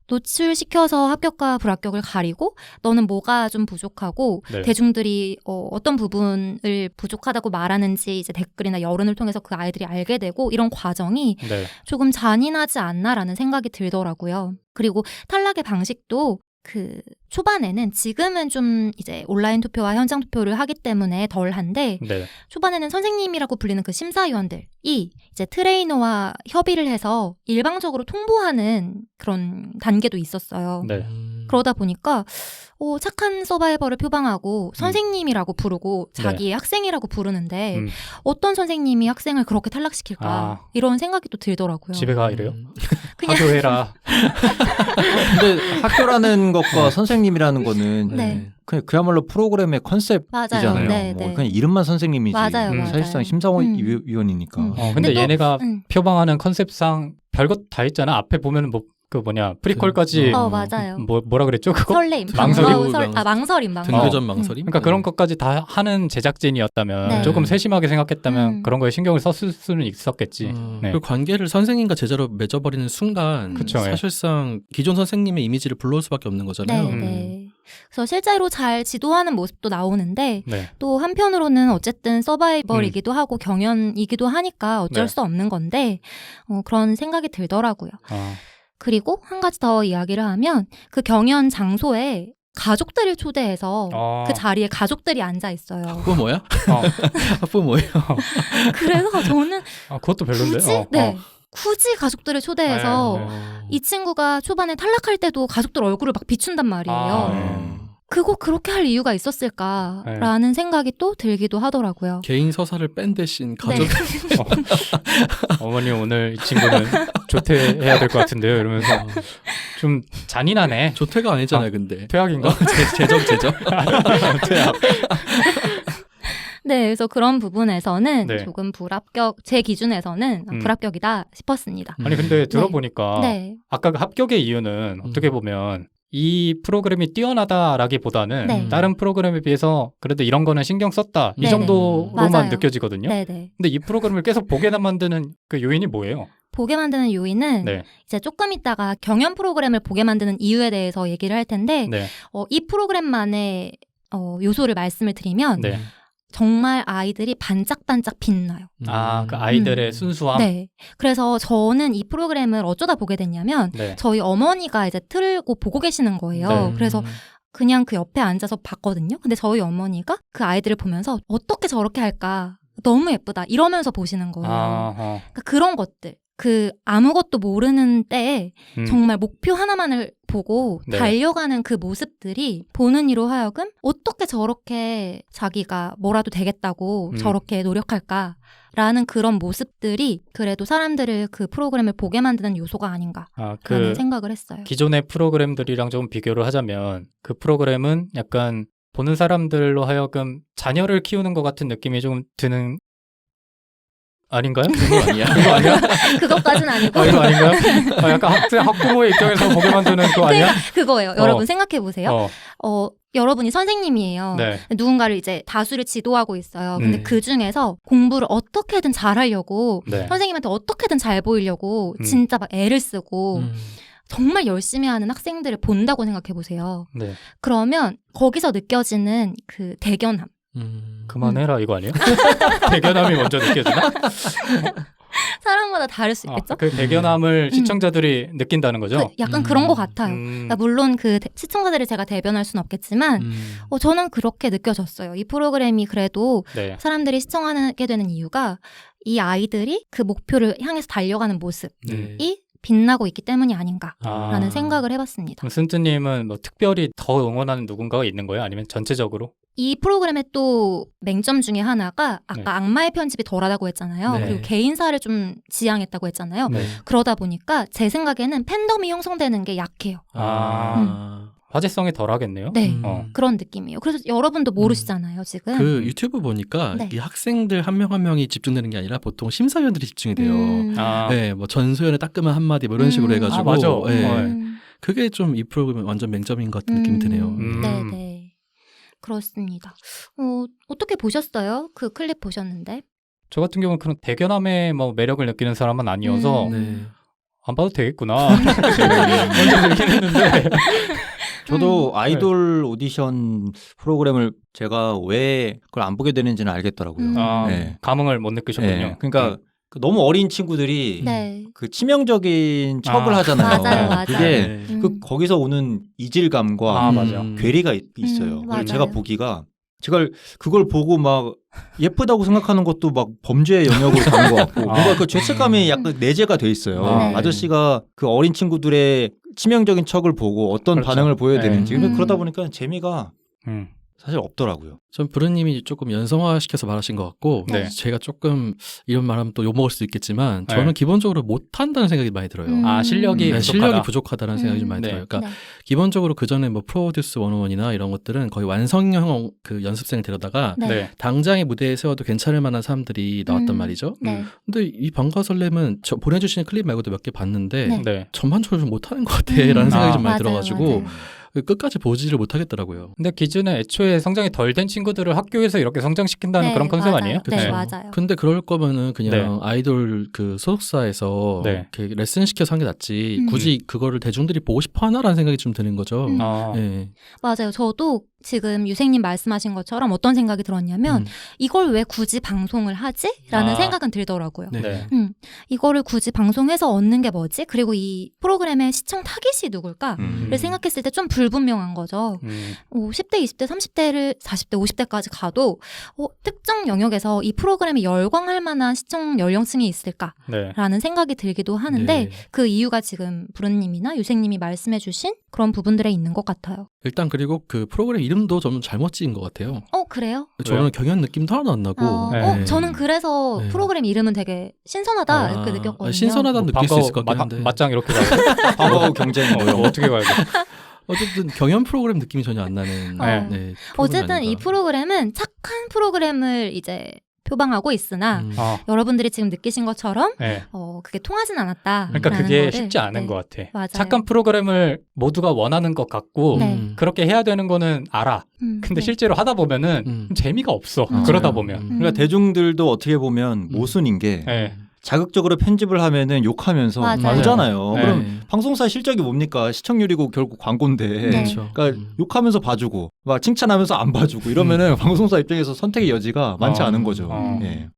노출시켜서 합격과 불합격을 가리고 너는 뭐가 좀 부족하고 네. 대중들이 어떤 부분을 부족하다고 말하는지 이제 댓글이나 여론을 통해서 그 아이들이 알게 되고 이런 과정이 네. 조금 잔인하지 않나라는 생각이 들더라고요. 그리고 탈락의 방식도 그 초반에는 지금은 좀 이제 온라인 투표와 현장 투표를 하기 때문에 덜한데 네. 초반에는 선생님이라고 불리는 그 심사위원들이 이제 트레이너와 협의를 해서 일방적으로 통보하는 그런 단계도 있었어요. 네. 그러다 보니까 착한 서바이벌을 표방하고 선생님이라고 부르고 자기의 학생이라고 부르는데 어떤 선생님이 학생을 그렇게 탈락시킬까 이런 생각이 또 들더라고요. 집에 가 이래요? 그냥 학교해라. 근데 학교라는 것과 선생님이라는 거는 네. 그냥 그야말로 프로그램의 컨셉이잖아요. 맞아요. 네, 뭐 네. 그냥 이름만 선생님이지. 맞아요, 맞아요. 사실상 심사위원이니까. 근데 근데 또, 얘네가 표방하는 컨셉상 별것 다 있잖아. 앞에 보면은 프리퀄까지 맞아요. 뭐라 그랬죠? 그거? 설레임, 망설임. 망설임. 등교전 망설임. 그러니까 그런 것까지 다 하는 제작진이었다면 네. 조금 세심하게 생각했다면 그런 거에 신경을 썼을 수는 있었겠지. 네. 그 관계를 선생님과 제자로 맺어버리는 순간 그쵸, 사실상 기존 선생님의 이미지를 불러올 수밖에 없는 거잖아요. 네, 네. 그래서 실제로 잘 지도하는 모습도 나오는데 네. 또 한편으로는 어쨌든 서바이벌이기도 하고 경연이기도 하니까 어쩔 네. 수 없는 건데 그런 생각이 들더라고요. 아, 그리고 한 가지 더 이야기를 하면 그 경연 장소에 가족들을 초대해서 그 자리에 가족들이 앉아 있어요. 학부 뭐야? 학부 뭐예요? 그래서 저는 그것도 별론데. 굳이 굳이 가족들을 초대해서 이 친구가 초반에 탈락할 때도 가족들 얼굴을 막 비춘단 말이에요. 그거 그렇게 할 이유가 있었을까라는 생각이 또 들기도 하더라고요. 개인 서사를 뺀 대신 가족 어머니 오늘 이 친구는 조퇴해야 될 것 같은데요. 이러면서 좀 잔인하네. 조퇴가 아니잖아요, 근데. 퇴학인가? 제정. 퇴학. 네, 그래서 그런 부분에서는 네. 조금 제 기준에서는 불합격이다 싶었습니다. 아니 근데 들어보니까 네. 아까 그 합격의 이유는 어떻게 보면 이 프로그램이 뛰어나다라기보다는 네. 다른 프로그램에 비해서 그래도 이런 거는 신경 썼다 이 네네. 정도로만 맞아요. 느껴지거든요. 네네. 근데 이 프로그램을 계속 보게 만드는 그 요인이 뭐예요? 보게 만드는 요인은 네. 이제 조금 있다가 경연 프로그램을 보게 만드는 이유에 대해서 얘기를 할 텐데 네. 이 프로그램만의 요소를 말씀을 드리면 네. 정말 아이들이 반짝반짝 빛나요. 그 아이들의 순수함. 네. 그래서 저는 이 프로그램을 어쩌다 보게 됐냐면 네. 저희 어머니가 이제 틀고 보고 계시는 거예요. 네. 그래서 그냥 그 옆에 앉아서 봤거든요. 근데 저희 어머니가 그 아이들을 보면서 어떻게 저렇게 할까? 너무 예쁘다. 이러면서 보시는 거예요. 아하. 그러니까 그런 것들. 그 아무것도 모르는 때에 정말 목표 하나만을 보고 네. 달려가는 그 모습들이 보는 이로 하여금 어떻게 저렇게 자기가 뭐라도 되겠다고 저렇게 노력할까라는 그런 모습들이 그래도 사람들을 그 프로그램을 보게 만드는 요소가 아닌가라는 생각을 했어요. 기존의 프로그램들이랑 좀 비교를 하자면 그 프로그램은 약간 보는 사람들로 하여금 자녀를 키우는 것 같은 느낌이 좀 드는 아닌가요? 그거 아니야? 그거 아니야? 그것까지는 아니고 이거 아닌가요? 약간 학부모의 입장에서 보게 만드는 그거 아니야? 그거예요. 여러분 생각해 보세요. 어. 여러분이 선생님이에요. 네. 누군가를 이제 다수를 지도하고 있어요. 근데 그 중에서 공부를 어떻게든 잘하려고 네. 선생님한테 어떻게든 잘 보이려고 진짜 막 애를 쓰고 정말 열심히 하는 학생들을 본다고 생각해 보세요. 네. 그러면 거기서 느껴지는 그 대견함. 그만해라 이거 아니에요? 대견함이 먼저 느껴지나? 사람마다 다를 수 있겠죠? 그 대견함을 시청자들이 느낀다는 거죠? 약간 그런 것 같아요. 그러니까 물론 그 시청자들을 제가 대변할 수는 없겠지만 저는 그렇게 느껴졌어요. 이 프로그램이 그래도 네. 사람들이 시청하게 되는 이유가 이 아이들이 그 목표를 향해서 달려가는 모습이 빛나고 있기 때문이 아닌가라는 생각을 해봤습니다. 그럼 순트님은 뭐 특별히 더 응원하는 누군가가 있는 거예요? 아니면 전체적으로? 이 프로그램의 또 맹점 중에 하나가 아까 네. 악마의 편집이 덜하다고 했잖아요. 네. 그리고 개인사를 좀 지향했다고 했잖아요. 네. 그러다 보니까 제 생각에는 팬덤이 형성되는 게 약해요. 화제성이 덜하겠네요. 네. 어. 그런 느낌이에요. 그래서 여러분도 모르시잖아요, 지금. 그 유튜브 보니까 네. 이 학생들 한 명 한 명이 집중되는 게 아니라 보통 심사위원들이 집중이 돼요. 아. 네, 뭐 전소연의 따끔한 한마디 뭐 이런 식으로 해가지고. 맞아. 네. 그게 좀 이 프로그램 완전 맹점인 것 같은 느낌이 드네요. 네네. 그렇습니다. 어떻게 보셨어요? 그 클립 보셨는데? 저 같은 경우는 그런 대견함의 뭐 매력을 느끼는 사람은 아니어서 네. 안 봐도 되겠구나. 먼저 들긴 했는데. 저도 아이돌 오디션 프로그램을 제가 왜 그걸 안 보게 되는지는 알겠더라고요. 네. 감흥을 못 느끼셨군요. 네. 그러니까 그 너무 어린 친구들이 네. 그 치명적인 척을 하잖아요. 맞아요. 그게 네. 그 거기서 오는 이질감과 맞아. 괴리가 있어요. 맞아요. 제가 보기가 제가 그걸 보고 막 예쁘다고 생각하는 것도 막 범죄의 영역으로 가는 것 같고 뭔가 그 죄책감이 약간 내재가 돼 있어요. 네. 아저씨가 그 어린 친구들의 치명적인 척을 보고 어떤 그렇죠. 반응을 보여야 네. 되는지 그러다 보니까 재미가 사실 없더라고요. 전 브루님이 조금 연성화시켜서 말하신 것 같고 네. 제가 조금 이런 말하면 또 욕먹을 수도 있겠지만 저는 네. 기본적으로 못한다는 생각이 많이 들어요. 실력이 네, 부족하다. 실력이 부족하다는 생각이 좀 많이 네. 들어요. 그러니까 기본적으로 그 전에 뭐 프로듀스 101이나 이런 것들은 거의 완성형 그 연습생을 데려다가 네. 네. 당장에 무대에 세워도 괜찮을 만한 사람들이 나왔단 말이죠. 네. 근데 이 방가설렘은 저 보내주시는 클립 말고도 몇 개 봤는데 네. 네. 전반적으로 좀 못하는 것 같아라는 생각이 좀 많이 맞아요, 들어가지고 맞아요. 끝까지 보지를 못하겠더라고요. 근데 기존에 애초에 성장이 덜 된 친구들을 학교에서 이렇게 성장시킨다는 네, 그런 컨셉 맞아요. 아니에요? 네, 그쵸. 맞아요. 근데 그럴 거면은 그냥 네. 아이돌 그 소속사에서 네. 이렇게 레슨 시켜서 한 게 낫지 굳이 음. 그거를 대중들이 보고 싶어 하나라는 생각이 좀 드는 거죠. 아. 네. 맞아요. 저도 지금 유생님 말씀하신 것처럼 어떤 생각이 들었냐면 이걸 왜 굳이 방송을 하지? 라는 생각은 들더라고요. 네. 네. 이거를 굳이 방송해서 얻는 게 뭐지? 그리고 이 프로그램의 시청 타깃이 누굴까를 생각했을 때 좀 불분명한 거죠. 10대, 20대, 30대를 40대, 50대까지 가도 특정 영역에서 이 프로그램에 열광할 만한 시청 연령층이 있을까라는 네. 생각이 들기도 하는데 네. 그 이유가 지금 부르님이나 유생님이 말씀해주신 그런 부분들에 있는 것 같아요. 일단 그리고 그 프로그램 이름도 저는 잘못 지은 것 같아요. 그래요? 저는 경연 느낌도 하나도 안 나고 네. 저는 그래서 네. 프로그램 이름은 되게 신선하다 이렇게 느꼈거든요. 신선하다는 느낄 수 있을 것 같긴 한데 맞짱 이렇게 가요. 과거 경쟁 이거 어떻게 가야 돼? 어쨌든 경연 프로그램 느낌이 전혀 안 나는 네. 네, 어쨌든 이 아닌가. 프로그램은 착한 프로그램을 이제 표방하고 있으나 여러분들이 지금 느끼신 것처럼 네. 그게 통하진 않았다. 그러니까 그게 쉽지 않은 것 같아. 맞아요. 착한 프로그램을 모두가 원하는 것 같고 네. 그렇게 해야 되는 거는 알아. 근데 네. 실제로 하다 보면은 재미가 없어. 그러다 보면. 그러니까 대중들도 어떻게 보면 모순인 게 네. 자극적으로 편집을 하면은 욕하면서 맞아요. 보잖아요. 네. 그럼 방송사 실적이 뭡니까? 시청률이고 결국 광고인데. 네. 그렇죠. 그러니까 욕하면서 봐주고 막 칭찬하면서 안 봐주고 이러면은 방송사 입장에서 선택의 여지가 많지 않은 거죠. 예.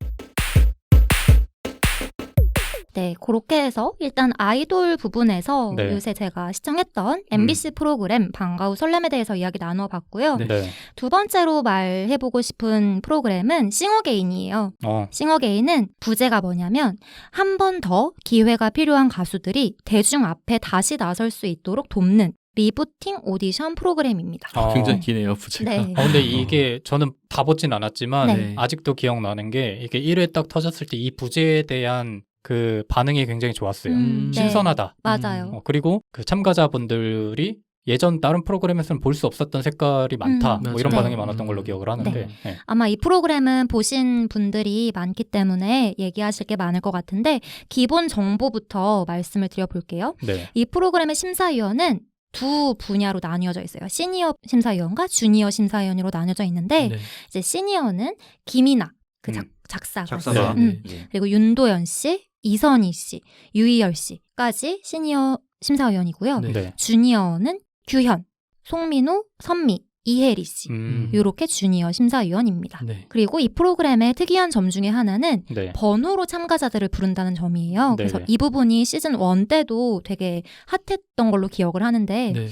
네, 그렇게 해서 일단 아이돌 부분에서 네. 요새 제가 시청했던 MBC 프로그램 방과후 설렘에 대해서 이야기 나누어 봤고요. 네. 네. 두 번째로 말해보고 싶은 프로그램은 싱어게인이에요. 어. 싱어게인은 부제가 뭐냐면 한 번 더 기회가 필요한 가수들이 대중 앞에 다시 나설 수 있도록 돕는 리부팅 오디션 프로그램입니다. 굉장히 기네요, 부제가. 네. 근데 이게 저는 다 보진 않았지만 네. 아직도 기억나는 게 이게 1회 딱 터졌을 때 이 부제에 대한 그 반응이 굉장히 좋았어요. 네. 신선하다. 맞아요. 그리고 그 참가자분들이 예전 다른 프로그램에서는 볼 수 없었던 색깔이 많다. 뭐 이런 맞아요. 반응이 많았던 걸로 기억을 하는데. 네. 네. 아마 이 프로그램은 보신 분들이 많기 때문에 얘기하실 게 많을 것 같은데 기본 정보부터 말씀을 드려볼게요. 네. 이 프로그램의 심사위원은 두 분야로 나뉘어져 있어요. 시니어 심사위원과 주니어 심사위원으로 나뉘어져 있는데 네. 이제 시니어는 김이나 그 작사가 작사가. 네. 그리고 윤도현 씨, 이선희 씨, 유희열 씨까지 시니어 심사위원이고요. 네. 네. 주니어는 규현, 송민호, 선미, 이혜리 씨 이렇게 주니어 심사위원입니다. 네. 그리고 이 프로그램의 특이한 점 중에 하나는 네. 번호로 참가자들을 부른다는 점이에요. 그래서 네네. 이 부분이 시즌 1 때도 되게 핫했던 걸로 기억을 하는데 네.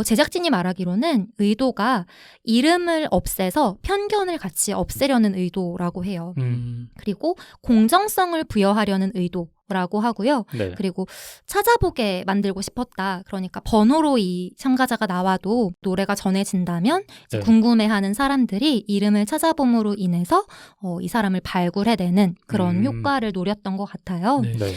제작진이 말하기로는 의도가 이름을 없애서 편견을 같이 없애려는 의도라고 해요. 그리고 공정성을 부여하려는 의도라고 하고요. 네. 그리고 찾아보게 만들고 싶었다. 그러니까 번호로 이 참가자가 나와도 노래가 전해진다면 이제 네. 궁금해하는 사람들이 이름을 찾아봄으로 인해서 이 사람을 발굴해내는 그런 효과를 노렸던 것 같아요. 네. 네.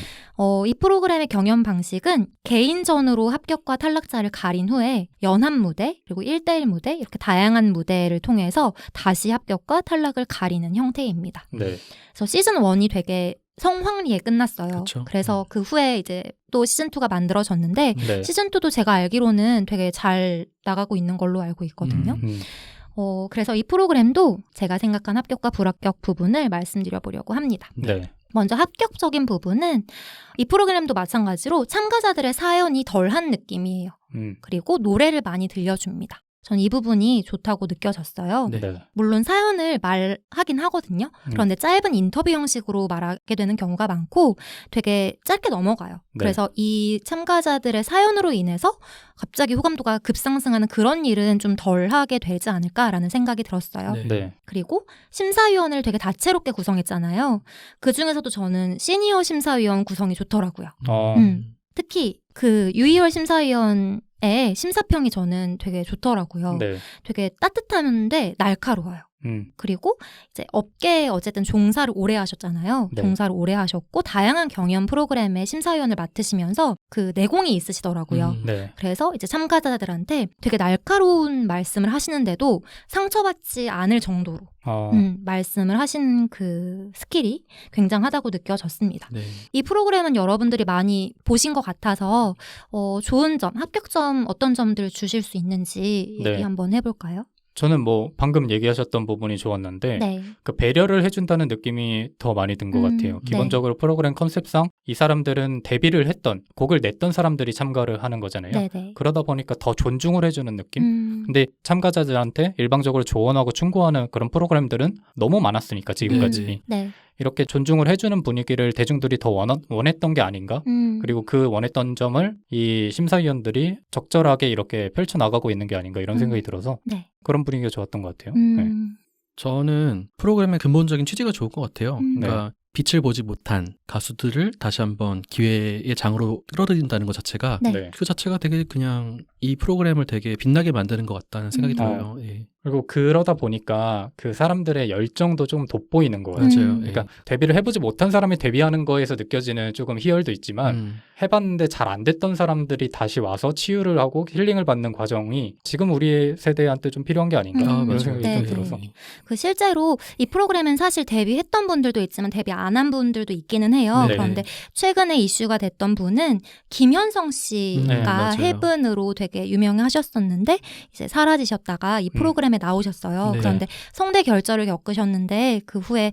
이 프로그램의 경연 방식은 개인전으로 합격과 탈락자를 가린 후에 연합 무대 그리고 1대1 무대 이렇게 다양한 무대를 통해서 다시 합격과 탈락을 가리는 형태입니다. 네. 그래서 시즌 1이 되게 성황리에 끝났어요. 그쵸. 그래서 그 후에 이제 또 시즌 2가 만들어졌는데 네. 시즌 2도 제가 알기로는 되게 잘 나가고 있는 걸로 알고 있거든요. 그래서 이 프로그램도 제가 생각한 합격과 불합격 부분을 말씀드려보려고 합니다. 네. 먼저 합격적인 부분은 이 프로그램도 마찬가지로 참가자들의 사연이 덜한 느낌이에요. 그리고 노래를 많이 들려줍니다. 전 이 부분이 좋다고 느껴졌어요. 네. 네. 물론 사연을 말하긴 하거든요. 그런데 짧은 인터뷰 형식으로 말하게 되는 경우가 많고 되게 짧게 넘어가요. 네. 그래서 이 참가자들의 사연으로 인해서 갑자기 호감도가 급상승하는 그런 일은 좀 덜 하게 되지 않을까라는 생각이 들었어요. 네. 네. 그리고 심사위원을 되게 다채롭게 구성했잖아요. 그중에서도 저는 시니어 심사위원 구성이 좋더라고요. 특히 그 유희열 심사위원의 심사평이 저는 되게 좋더라고요. 네. 되게 따뜻한데 날카로워요. 그리고 이제 업계에 어쨌든 종사를 오래 하셨잖아요. 네. 종사를 오래 하셨고 다양한 경연 프로그램의 심사위원을 맡으시면서 그 내공이 있으시더라고요. 네. 그래서 이제 참가자들한테 되게 날카로운 말씀을 하시는데도 상처받지 않을 정도로 말씀을 하신 그 스킬이 굉장하다고 느껴졌습니다. 네. 이 프로그램은 여러분들이 많이 보신 것 같아서 좋은 점, 합격점 어떤 점들을 주실 수 있는지 네. 얘기 한번 해볼까요? 저는 뭐 방금 얘기하셨던 부분이 좋았는데 네. 그 배려를 해준다는 느낌이 더 많이 든 것 같아요. 네. 기본적으로 프로그램 컨셉상 이 사람들은 데뷔를 했던 곡을 냈던 사람들이 참가를 하는 거잖아요. 네네. 그러다 보니까 더 존중을 해주는 느낌? 근데 참가자들한테 일방적으로 조언하고 충고하는 그런 프로그램들은 너무 많았으니까 지금까지. 네. 이렇게 존중을 해주는 분위기를 대중들이 더 원했던 게 아닌가? 그리고 그 원했던 점을 이 심사위원들이 적절하게 이렇게 펼쳐나가고 있는 게 아닌가 이런 생각이 들어서 네. 그런 분위기가 좋았던 것 같아요. 네. 저는 프로그램의 근본적인 취지가 좋은 것 같아요. 그러니까 빛을 보지 못한 가수들을 다시 한번 기회의 장으로 끌어들인다는 것 자체가 네. 네. 그 자체가 되게 그냥 이 프로그램을 되게 빛나게 만드는 것 같다는 생각이 들어요. 예. 그리고 그러다 보니까 그 사람들의 열정도 좀 돋보이는 거예요. 맞아요. 그러니까 데뷔를 해보지 못한 사람이 데뷔하는 거에서 느껴지는 조금 희열도 있지만 해봤는데 잘 안 됐던 사람들이 다시 와서 치유를 하고 힐링을 받는 과정이 지금 우리 세대한테 좀 필요한 게 아닌가 이런 맞아요. 생각이 네, 좀 네. 들어서 그 실제로 이 프로그램은 사실 데뷔했던 분들도 있지만 데뷔 안 한 분들도 있기는 해요. 네. 그런데 최근에 이슈가 됐던 분은 김현성 씨가 맞아요. 해븐으로 되게 유명하셨었는데 이제 사라지셨다가 이 프로그램에 나오셨어요. 네. 그런데 성대 결절을 겪으셨는데 그 후에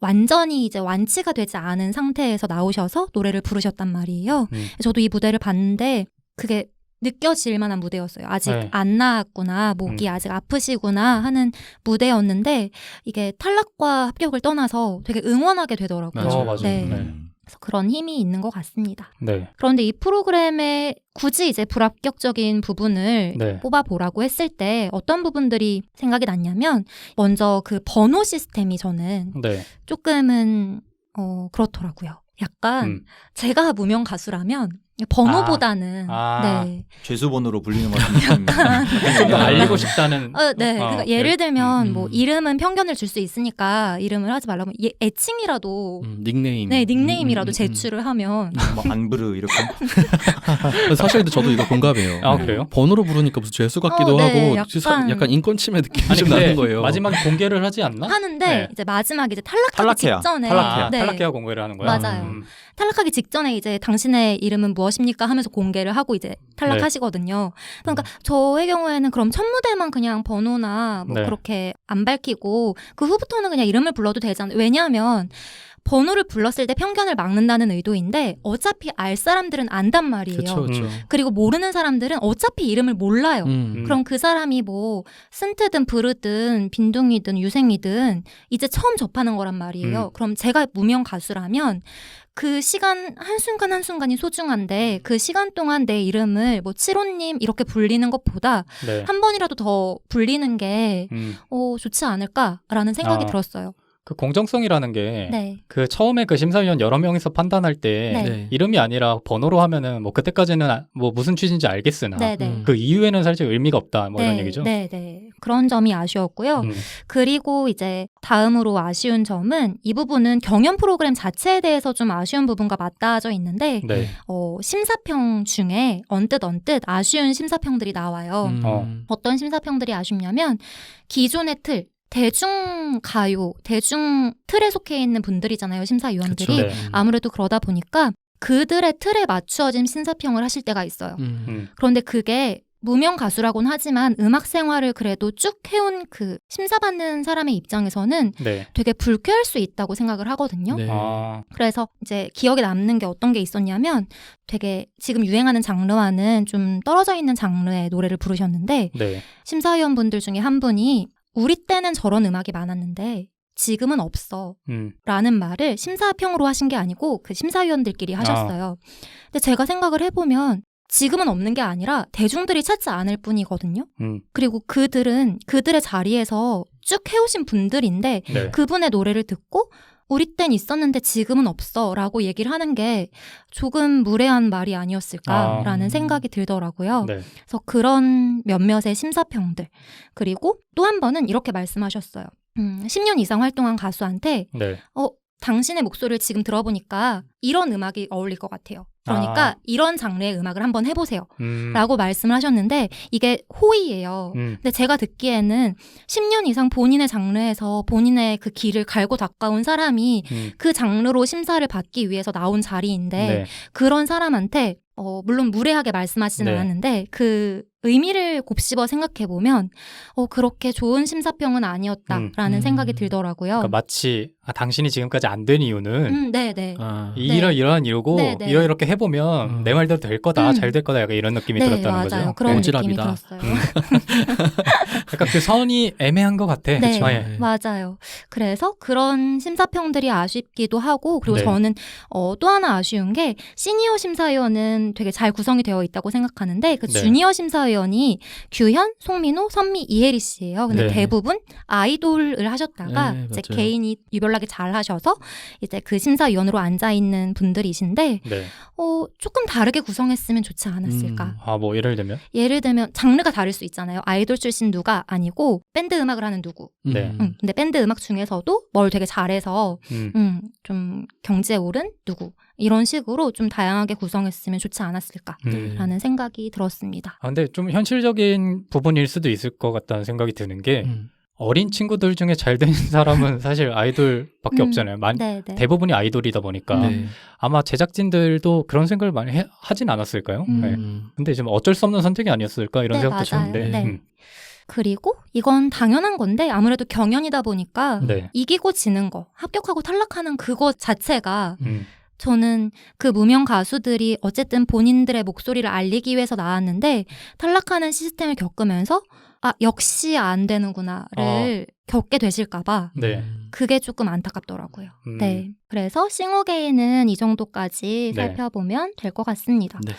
완전히 이제 완치가 되지 않은 상태에서 나오셔서 노래를 부르셨단 말이에요. 저도 이 무대를 봤는데 그게 느껴질 만한 무대였어요. 아직 네. 안 나았구나, 목이 아직 아프시구나 하는 무대였는데 이게 탈락과 합격을 떠나서 되게 응원하게 되더라고요. 맞아요. 맞아요. 네. 네. 그래서 그런 힘이 있는 것 같습니다. 네. 그런데 이 프로그램에 굳이 이제 불합격적인 부분을 네. 뽑아보라고 했을 때 어떤 부분들이 생각이 났냐면 먼저 그 번호 시스템이 저는 네. 조금은 그렇더라고요. 약간 제가 무명 가수라면 번호보다는 네. 죄수번호로 불리는 것 같은 느낌. 좀 더 알리고 싶다는. 네. 그러니까 오케이. 예를 들면 뭐 이름은 편견을 줄 수 있으니까 이름을 하지 말라고 애칭이라도 닉네임. 네, 닉네임이라도 제출을 하면 뭐 안부르 이렇게. 사실 저도 이거 공감해요. 아, 그래요? 번호로 부르니까 무슨 죄수 같기도 네, 하고 약간 인권 침해 느낌이 좀 근데 나는 거예요. 마지막에 공개를 하지 않나? 하는데 네. 이제 마지막에 이제 탈락하기 탈락해야. 직전에 탈락해야. 네. 탈락해야 공개를 하는 거야? 맞아요. 탈락하기 직전에 이제 당신의 이름은 무엇입니까 하면서 공개를 하고 이제 탈락하시거든요. 그러니까 저의 경우에는 그럼 첫 무대만 그냥 번호나 뭐 네. 그렇게 안 밝히고 그 후부터는 그냥 이름을 불러도 되잖아요. 왜냐하면 번호를 불렀을 때 편견을 막는다는 의도인데 어차피 알 사람들은 안단 말이에요. 그렇죠. 그리고 모르는 사람들은 어차피 이름을 몰라요. 그럼 그 사람이 뭐 쓴트든 부르든 빈둥이든 유생이든 이제 처음 접하는 거란 말이에요. 그럼 제가 무명 가수라면 그 시간 한순간 한순간이 소중한데 그 시간 동안 내 이름을 뭐 칠호님 이렇게 불리는 것보다 네. 한 번이라도 더 불리는 게 좋지 않을까라는 생각이 아. 들었어요. 그 공정성이라는 게 네. 그 처음에 그 심사위원 여러 명이서 판단할 때 네. 이름이 아니라 번호로 하면은 뭐 그때까지는 뭐 무슨 취지인지 알겠으나 네네. 그 이후에는 살짝 의미가 없다 뭐 이런 얘기죠. 네. 그런 점이 아쉬웠고요. 음. 그리고 이제 다음으로 아쉬운 점은 이 부분은 경연 프로그램 자체에 대해서 좀 아쉬운 부분과 맞닿아져 있는데 네. 심사평 중에 언뜻 아쉬운 심사평들이 나와요. 어떤 심사평들이 아쉽냐면 기존의 틀 대중 가요, 대중 틀에 속해 있는 분들이잖아요, 심사위원들이. 그쵸. 네. 아무래도 그러다 보니까 그들의 틀에 맞추어진 심사평을 하실 때가 있어요. 그런데 그게 무명 가수라고는 하지만 음악 생활을 그래도 쭉 해온 그 심사받는 사람의 입장에서는 네. 되게 불쾌할 수 있다고 생각을 하거든요. 네. 아, 그래서 이제 기억에 남는 게 어떤 게 있었냐면 되게 지금 유행하는 장르와는 좀 떨어져 있는 장르의 노래를 부르셨는데 네. 심사위원분들 중에 한 분이 우리 때는 저런 음악이 많았는데 지금은 없어 라는 말을 심사평으로 하신 게 아니고 그 심사위원들끼리 하셨어요. 근데 제가 생각을 해보면 지금은 없는 게 아니라 대중들이 찾지 않을 뿐이거든요. 그리고 그들은 그들의 자리에서 쭉 해오신 분들인데 네. 그분의 노래를 듣고 우리 땐 있었는데 지금은 없어 라고 얘기를 하는 게 조금 무례한 말이 아니었을까라는 생각이 들더라고요. 네. 그래서 그런 몇몇의 심사평들. 그리고 또 한 번은 이렇게 말씀하셨어요. 10년 이상 활동한 가수한테 네. 당신의 목소리를 지금 들어보니까 이런 음악이 어울릴 것 같아요. 그러니까 이런 장르의 음악을 한번 해보세요. 라고 말씀을 하셨는데 이게 호의예요. 근데 제가 듣기에는 10년 이상 본인의 장르에서 본인의 그 길을 갈고 닦아온 사람이 그 장르로 심사를 받기 위해서 나온 자리인데 네. 그런 사람한테 물론 무례하게 말씀하지는 네. 않았는데 그 의미를 곱씹어 생각해보면 그렇게 좋은 심사평은 아니었다라는 생각이 들더라고요. 그러니까 마치 당신이 지금까지 안 된 이유는 네네. 이러이러한 이유고 네네. 이렇게 해보면 내 말대로 될 거다, 잘 될 거다 약간 이런 느낌이 들었다는 맞아요. 거죠. 그런 네. 느낌이 오지랖이다. 들었어요. 약간 그 선이 애매한 것 같아. 네, 그쵸? 예. 맞아요. 그래서 그런 심사평들이 아쉽기도 하고 그리고 네. 저는 또 하나 아쉬운 게 시니어 심사위원은 되게 잘 구성이 되어 있다고 생각하는데 그 네. 주니어 심사위원이 규현, 송민호, 선미, 이혜리 씨예요. 근데 네. 대부분 아이돌을 하셨다가 네, 이제 맞아요. 개인이 유별나게 잘 하셔서 이제 그 심사위원으로 앉아 있는 분들이신데 네. 조금 다르게 구성했으면 좋지 않았을까. 뭐 예를 들면? 예를 들면 장르가 다를 수 있잖아요. 아이돌 출신 누가 아니고 밴드 음악을 하는 누구. 네. 근데 밴드 음악 중에서도 뭘 되게 잘해서 좀 경지에 오른 누구. 이런 식으로 좀 다양하게 구성했으면 좋지 않았을까라는 생각이 들었습니다. 근데 좀 현실적인 부분일 수도 있을 것 같다는 생각이 드는 게 어린 친구들 중에 잘 되는 사람은 사실 아이돌밖에 없잖아요. 네네. 대부분이 아이돌이다 보니까 네. 아마 제작진들도 그런 생각을 많이 하진 않았을까요? 네. 근데 지금 어쩔 수 없는 선택이 아니었을까 이런 네, 생각도 맞아요. 드는데 네. 그리고 이건 당연한 건데 아무래도 경연이다 보니까 네. 이기고 지는 거, 합격하고 탈락하는 그거 자체가 저는 그 무명 가수들이 어쨌든 본인들의 목소리를 알리기 위해서 나왔는데 탈락하는 시스템을 겪으면서 역시 안 되는구나를 겪게 되실까봐 네. 그게 조금 안타깝더라고요. 음. 네. 그래서 싱어게인은 이 정도까지 네. 살펴보면 될 것 같습니다. 네.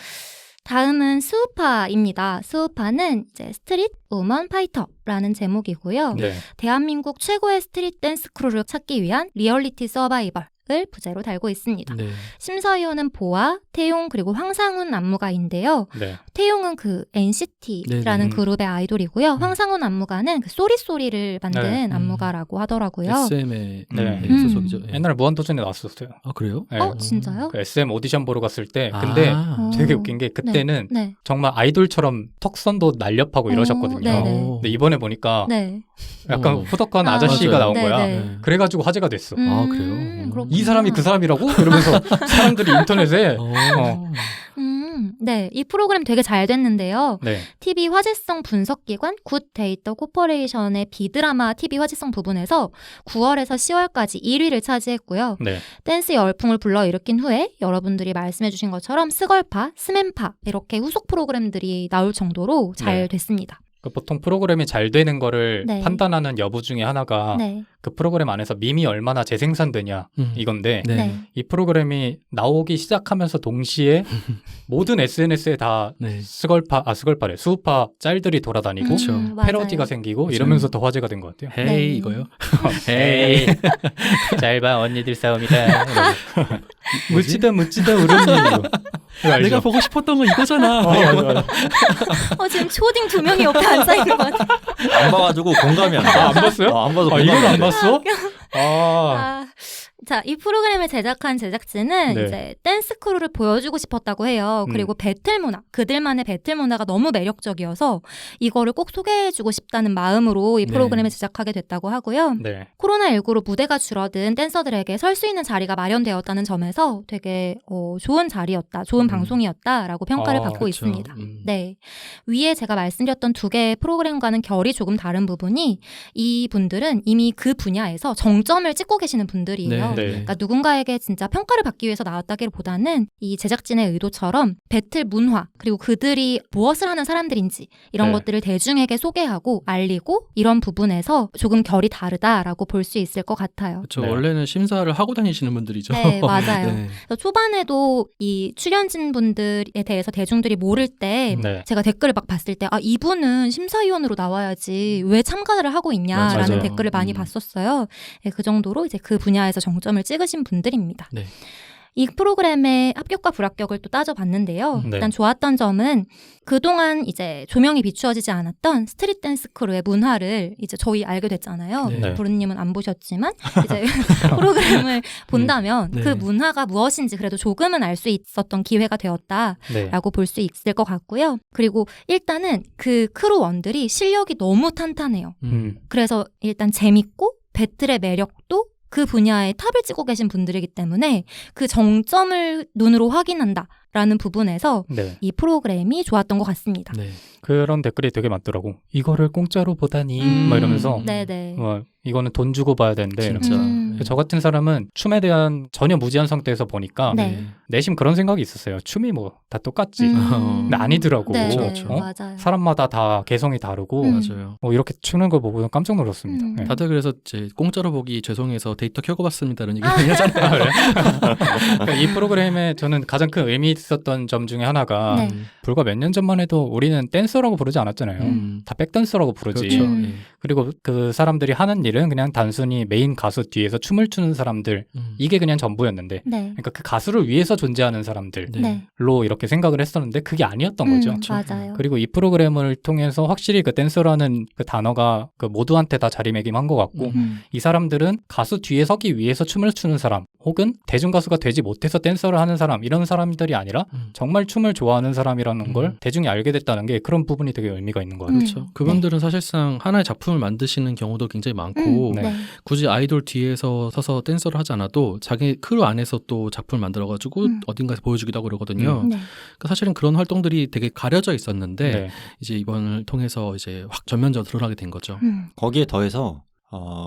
다음은 스우파입니다. 스우파는 이제 스트릿 우먼 파이터라는 제목이고요. 네. 대한민국 최고의 스트릿 댄스 크루를 찾기 위한 리얼리티 서바이벌을 부제로 달고 있습니다. 네. 심사위원은 보아, 태용 그리고 황상훈 안무가인데요. 네. 태용은 그 NCT라는 네네. 그룹의 아이돌이고요. 황상훈 안무가는 그 쏘리쏘리를 만든 네. 안무가라고 하더라고요. SM의 네. 소속이죠. 예. 옛날에 무한도전에 나왔었어요. 아 그래요? 네. 진짜요? 그 SM 오디션 보러 갔을 때 근데 아. 되게 웃긴 게 그때는 네. 정말 아이돌처럼 턱선도 날렵하고 이러셨거든요. 네네. 근데 이번에 보니까 네. 약간 어. 후덕한 아, 아저씨가 맞아요. 나온 네, 거야. 네. 그래가지고 화제가 됐어. 아, 그래요? 그렇구나. 이 사람이 그 사람이라고? 이러면서 사람들이 인터넷에 네, 이 프로그램 되게 잘 됐는데요. 네. TV 화제성 분석기관 굿데이터 코퍼레이션의 비드라마 TV 화제성 부분에서 9월에서 10월까지 1위를 차지했고요. 네. 댄스 열풍을 불러일으킨 후에 여러분들이 말씀해주신 것처럼 스걸파, 스맨파 이렇게 후속 프로그램들이 나올 정도로 잘 네. 됐습니다. 그 보통 프로그램이 잘 되는 거를 네. 판단하는 여부 중에 하나가 네. 그 프로그램 안에서 밈이 얼마나 재생산되냐 이건데 네. 네. 이 프로그램이 나오기 시작하면서 동시에 모든 SNS에 다 네. 스걸파래 수우파 짤들이 돌아다니고 그쵸. 맞아요. 패러디가 생기고 그쵸. 이러면서 더 화제가 된 것 같아요. 헤이 네. 이거요? 에이 잘 봐 언니들 싸움이다. 묻지다 우르니 내가 보고 싶었던 거 이거잖아. 맞아. 지금 초딩 2명이 옆에 앉아있는 것 같아요. 안 봐가지고 공감이 안 돼. 안 봤어요? 안 봐서 이걸 공감이 안 돼. 봤어? 아, 자, 이 프로그램을 제작한 제작진은 네. 이제 댄스 크루를 보여주고 싶었다고 해요. 그리고 배틀 문화, 그들만의 배틀 문화가 너무 매력적이어서 이거를 꼭 소개해주고 싶다는 마음으로 이 네. 프로그램을 제작하게 됐다고 하고요. 네. 코로나19로 무대가 줄어든 댄서들에게 설 수 있는 자리가 마련되었다는 점에서 되게 좋은 자리였다, 좋은 방송이었다라고 평가를 받고 그쵸. 있습니다. 네, 위에 제가 말씀드렸던 두 개의 프로그램과는 결이 조금 다른 부분이 이 분들은 이미 그 분야에서 정점을 찍고 계시는 분들이에요. 네. 그러니까 누군가에게 진짜 평가를 받기 위해서 나왔다기보다는 이 제작진의 의도처럼 배틀 문화 그리고 그들이 무엇을 하는 사람들인지 이런 네. 것들을 대중에게 소개하고 알리고 이런 부분에서 조금 결이 다르다라고 볼 수 있을 것 같아요. 그렇죠. 네. 원래는 심사를 하고 다니시는 분들이죠. 네, 맞아요. 네. 그래서 초반에도 이 출연진 분들에 대해서 대중들이 모를 때 네. 제가 댓글을 막 봤을 때 이분은 심사위원으로 나와야지 왜 참가를 하고 있냐라는 맞아요. 댓글을 많이 봤었어요. 네, 그 정도로 이제 그 분야에서 정점을 찍으신 분들입니다. 네. 이 프로그램의 합격과 불합격을 또 따져봤는데요. 네. 일단 좋았던 점은 그동안 이제 조명이 비추어지지 않았던 스트릿 댄스 크루의 문화를 이제 저희 알게 됐잖아요. 네. 부르님은 안 보셨지만 이제 프로그램을 본다면 네. 그 문화가 무엇인지 그래도 조금은 알 수 있었던 기회가 되었다라고 네. 볼 수 있을 것 같고요. 그리고 일단은 그 크루원들이 실력이 너무 탄탄해요. 그래서 일단 재밌고 배틀의 매력도 그 분야에 탑을 찍고 계신 분들이기 때문에 그 정점을 눈으로 확인한다라는 부분에서 네. 이 프로그램이 좋았던 것 같습니다. 네. 그런 댓글이 되게 많더라고. 이거를 공짜로 보다니 막 이러면서 네네. 이거는 돈 주고 봐야 되는데 진짜. 음. 저 같은 사람은 춤에 대한 전혀 무지한 상태에서 보니까 네. 내심 그런 생각이 있었어요. 춤이 뭐 다 똑같지. 근데 아니더라고. 네, 그렇죠. 맞아요. 사람마다 다 개성이 다르고 맞아요. 이렇게 추는 걸 보고 깜짝 놀랐습니다. 음. 네. 다들 그래서 이제 공짜로 보기 죄송해서 데이터 켜고 봤습니다 이런 얘기 많이 하잖아요. 그러니까 이 프로그램에 저는 가장 큰 의미 있었던 점 중에 하나가 네. 불과 몇 년 전만 해도 우리는 댄서라고 부르지 않았잖아요. 다 백댄서라고 부르지. 그렇죠. 음. 예. 그리고 그 사람들이 하는 일은 그냥 단순히 메인 가수 뒤에서 춤을 추는 사람들 이게 그냥 전부였는데 네. 그러니까 그 가수를 위해서 존재하는 사람들로 네. 이렇게 생각을 했었는데 그게 아니었던 거죠. 맞아요. 그리고 이 프로그램을 통해서 확실히 그 댄서라는 그 단어가 그 모두한테 다 자리매김한 것 같고 이 사람들은 가수 뒤에 서기 위해서 춤을 추는 사람 혹은 대중 가수가 되지 못해서 댄서를 하는 사람 이런 사람들이 아니라 정말 춤을 좋아하는 사람이라는 걸 대중이 알게 됐다는 게 그런 부분이 되게 의미가 있는 것 같아요. 그렇죠. 그분들은 사실상 하나의 작품을 만드시는 경우도 굉장히 많고 네. 네. 굳이 아이돌 뒤에서 서서 댄서를 하지 않아도 자기 크루 안에서 또 작품을 만들어가지고 어딘가에서 보여주기도 하고 그러거든요. 네. 그러니까 사실은 그런 활동들이 되게 가려져 있었는데 네. 이제 이번을 통해서 이제 확 전면적으로 드러나게 된 거죠. 거기에 더해서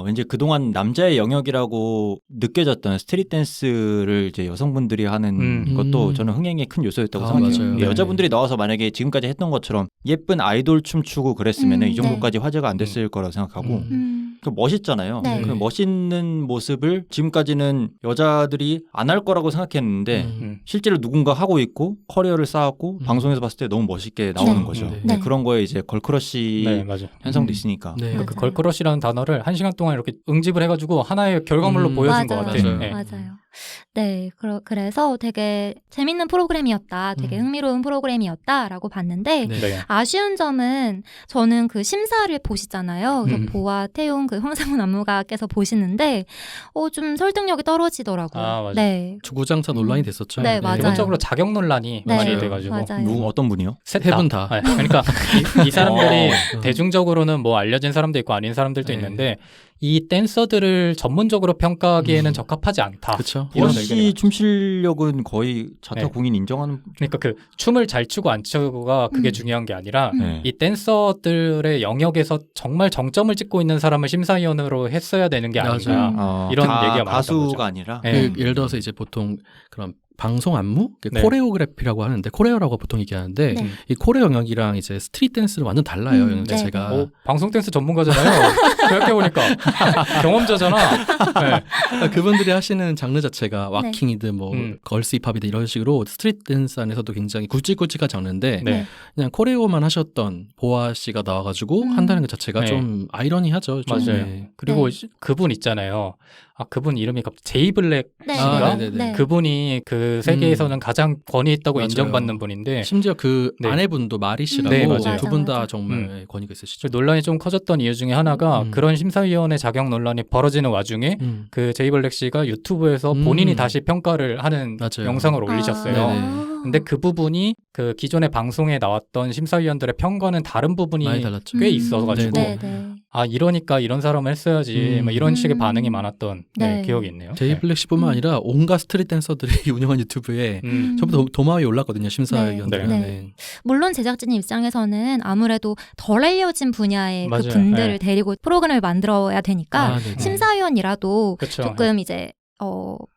왠지 그동안 남자의 영역이라고 느껴졌던 스트릿 댄스를 이제 여성분들이 하는 것도 저는 흥행의 큰 요소였다고 생각해요. 맞아요. 근데 네. 여자분들이 나와서 만약에 지금까지 했던 것처럼 예쁜 아이돌 춤 추고 그랬으면 이 정도까지 화제가 안 됐을 거라고 생각하고 그 멋있잖아요. 네. 그 멋있는 모습을 지금까지는 여자들이 안 할 거라고 생각했는데 실제로 누군가 하고 있고 커리어를 쌓았고 방송에서 봤을 때 너무 멋있게 나오는 네. 거죠. 네. 네, 네. 그런 거에 이제 걸크러쉬 네, 맞아요. 현상도 있으니까. 네. 맞아요. 그 걸크러쉬라는 단어를 1시간 동안 이렇게 응집을 해가지고 하나의 결과물로 보여준 것 맞아요. 같아요. 맞아요. 네. 맞아요. 네, 그래서 되게 재밌는 프로그램이었다, 되게 흥미로운 프로그램이었다라고 봤는데 네. 네. 아쉬운 점은 저는 그 심사를 보시잖아요. 그래서 음. 보아, 태용, 그 황상훈 안무가께서 보시는데 좀 설득력이 떨어지더라고요. 아, 맞아요. 네, 주구장창 논란이 됐었죠. 네, 맞아요. 기본적으로 자격 논란이 네, 많이 돼가지고 맞아요. 누구 어떤 분이요? 셋 세 분 다. 네, 그러니까 이 사람들이 어. 대중적으로는 뭐 알려진 사람도 있고 아닌 사람들도 네. 있는데 이 댄서들을 전문적으로 평가하기에는 적합하지 않다. 그렇죠. 이런 보아 의견이 씨 춤 실력은 거의 자타 네. 공인 인정하는. 그러니까 그 춤을 잘 추고 안 추고가 그게 중요한 게 아니라 네. 이 댄서들의 영역에서 정말 정점을 찍고 있는 사람을 심사위원으로 했어야 되는 게 아닌가. 맞아요. 이런 얘기가 많았던 가수가 거죠. 아니라. 네. 예를 들어서 이제 보통 그런 방송 안무, 네. 코레오그래피라고 하는데 코레오라고 보통 얘기하는데 네. 이 코레오 영역이랑 이제 스트릿 댄스는 완전 달라요. 영역 네, 자체가. 오, 방송 댄스 전문가잖아요. 생각해보니까 경험자잖아. 네. 그러니까 그분들이 하시는 장르 자체가 왁킹이든 뭐 음. 걸스 힙합이든 이런 식으로 스트릿 댄스 안에서도 굉장히 굵직굵직한 장르인데 네. 그냥 코레오만 하셨던 보아 씨가 나와가지고 한다는 것 자체가 네. 좀 아이러니하죠. 좀. 맞아요. 네. 그리고 네. 그분 있잖아요. 그분 이름이 갑자기 제이 블랙 네, 씨인가? 네네네. 그분이 그 세계에서는 가장 권위 있다고 맞아요. 인정받는 분인데 심지어 그 네. 아내분도 마리 씨라고 네, 맞아요. 두 분 다 맞아. 정말 권위가 있으시죠. 논란이 좀 커졌던 이유 중에 하나가 그런 심사위원회 자격 논란이 벌어지는 와중에 그 제이 블랙 씨가 유튜브에서 본인이 다시 평가를 하는 맞아요. 영상을 올리셨어요. 네네. 근데 그 부분이 그 기존의 방송에 나왔던 심사위원들의 평가는 다른 부분이 많이 달랐죠. 꽤 있어가지고 네네. 네. 이러니까 이런 사람을 했어야지 막 이런 식의 반응이 많았던 네. 기억이 있네요. 제이 블랙 씨뿐만 아니라 온갖 스트릿 댄서들이 운영한 유튜브에 전부 다 도마 위에 올랐거든요. 심사위원들. 네. 네. 물론 제작진 입장에서는 아무래도 덜 알려진 분야의 맞아요. 그 분들을 네. 데리고 프로그램을 만들어야 되니까 네네. 심사위원이라도 그쵸. 조금 이제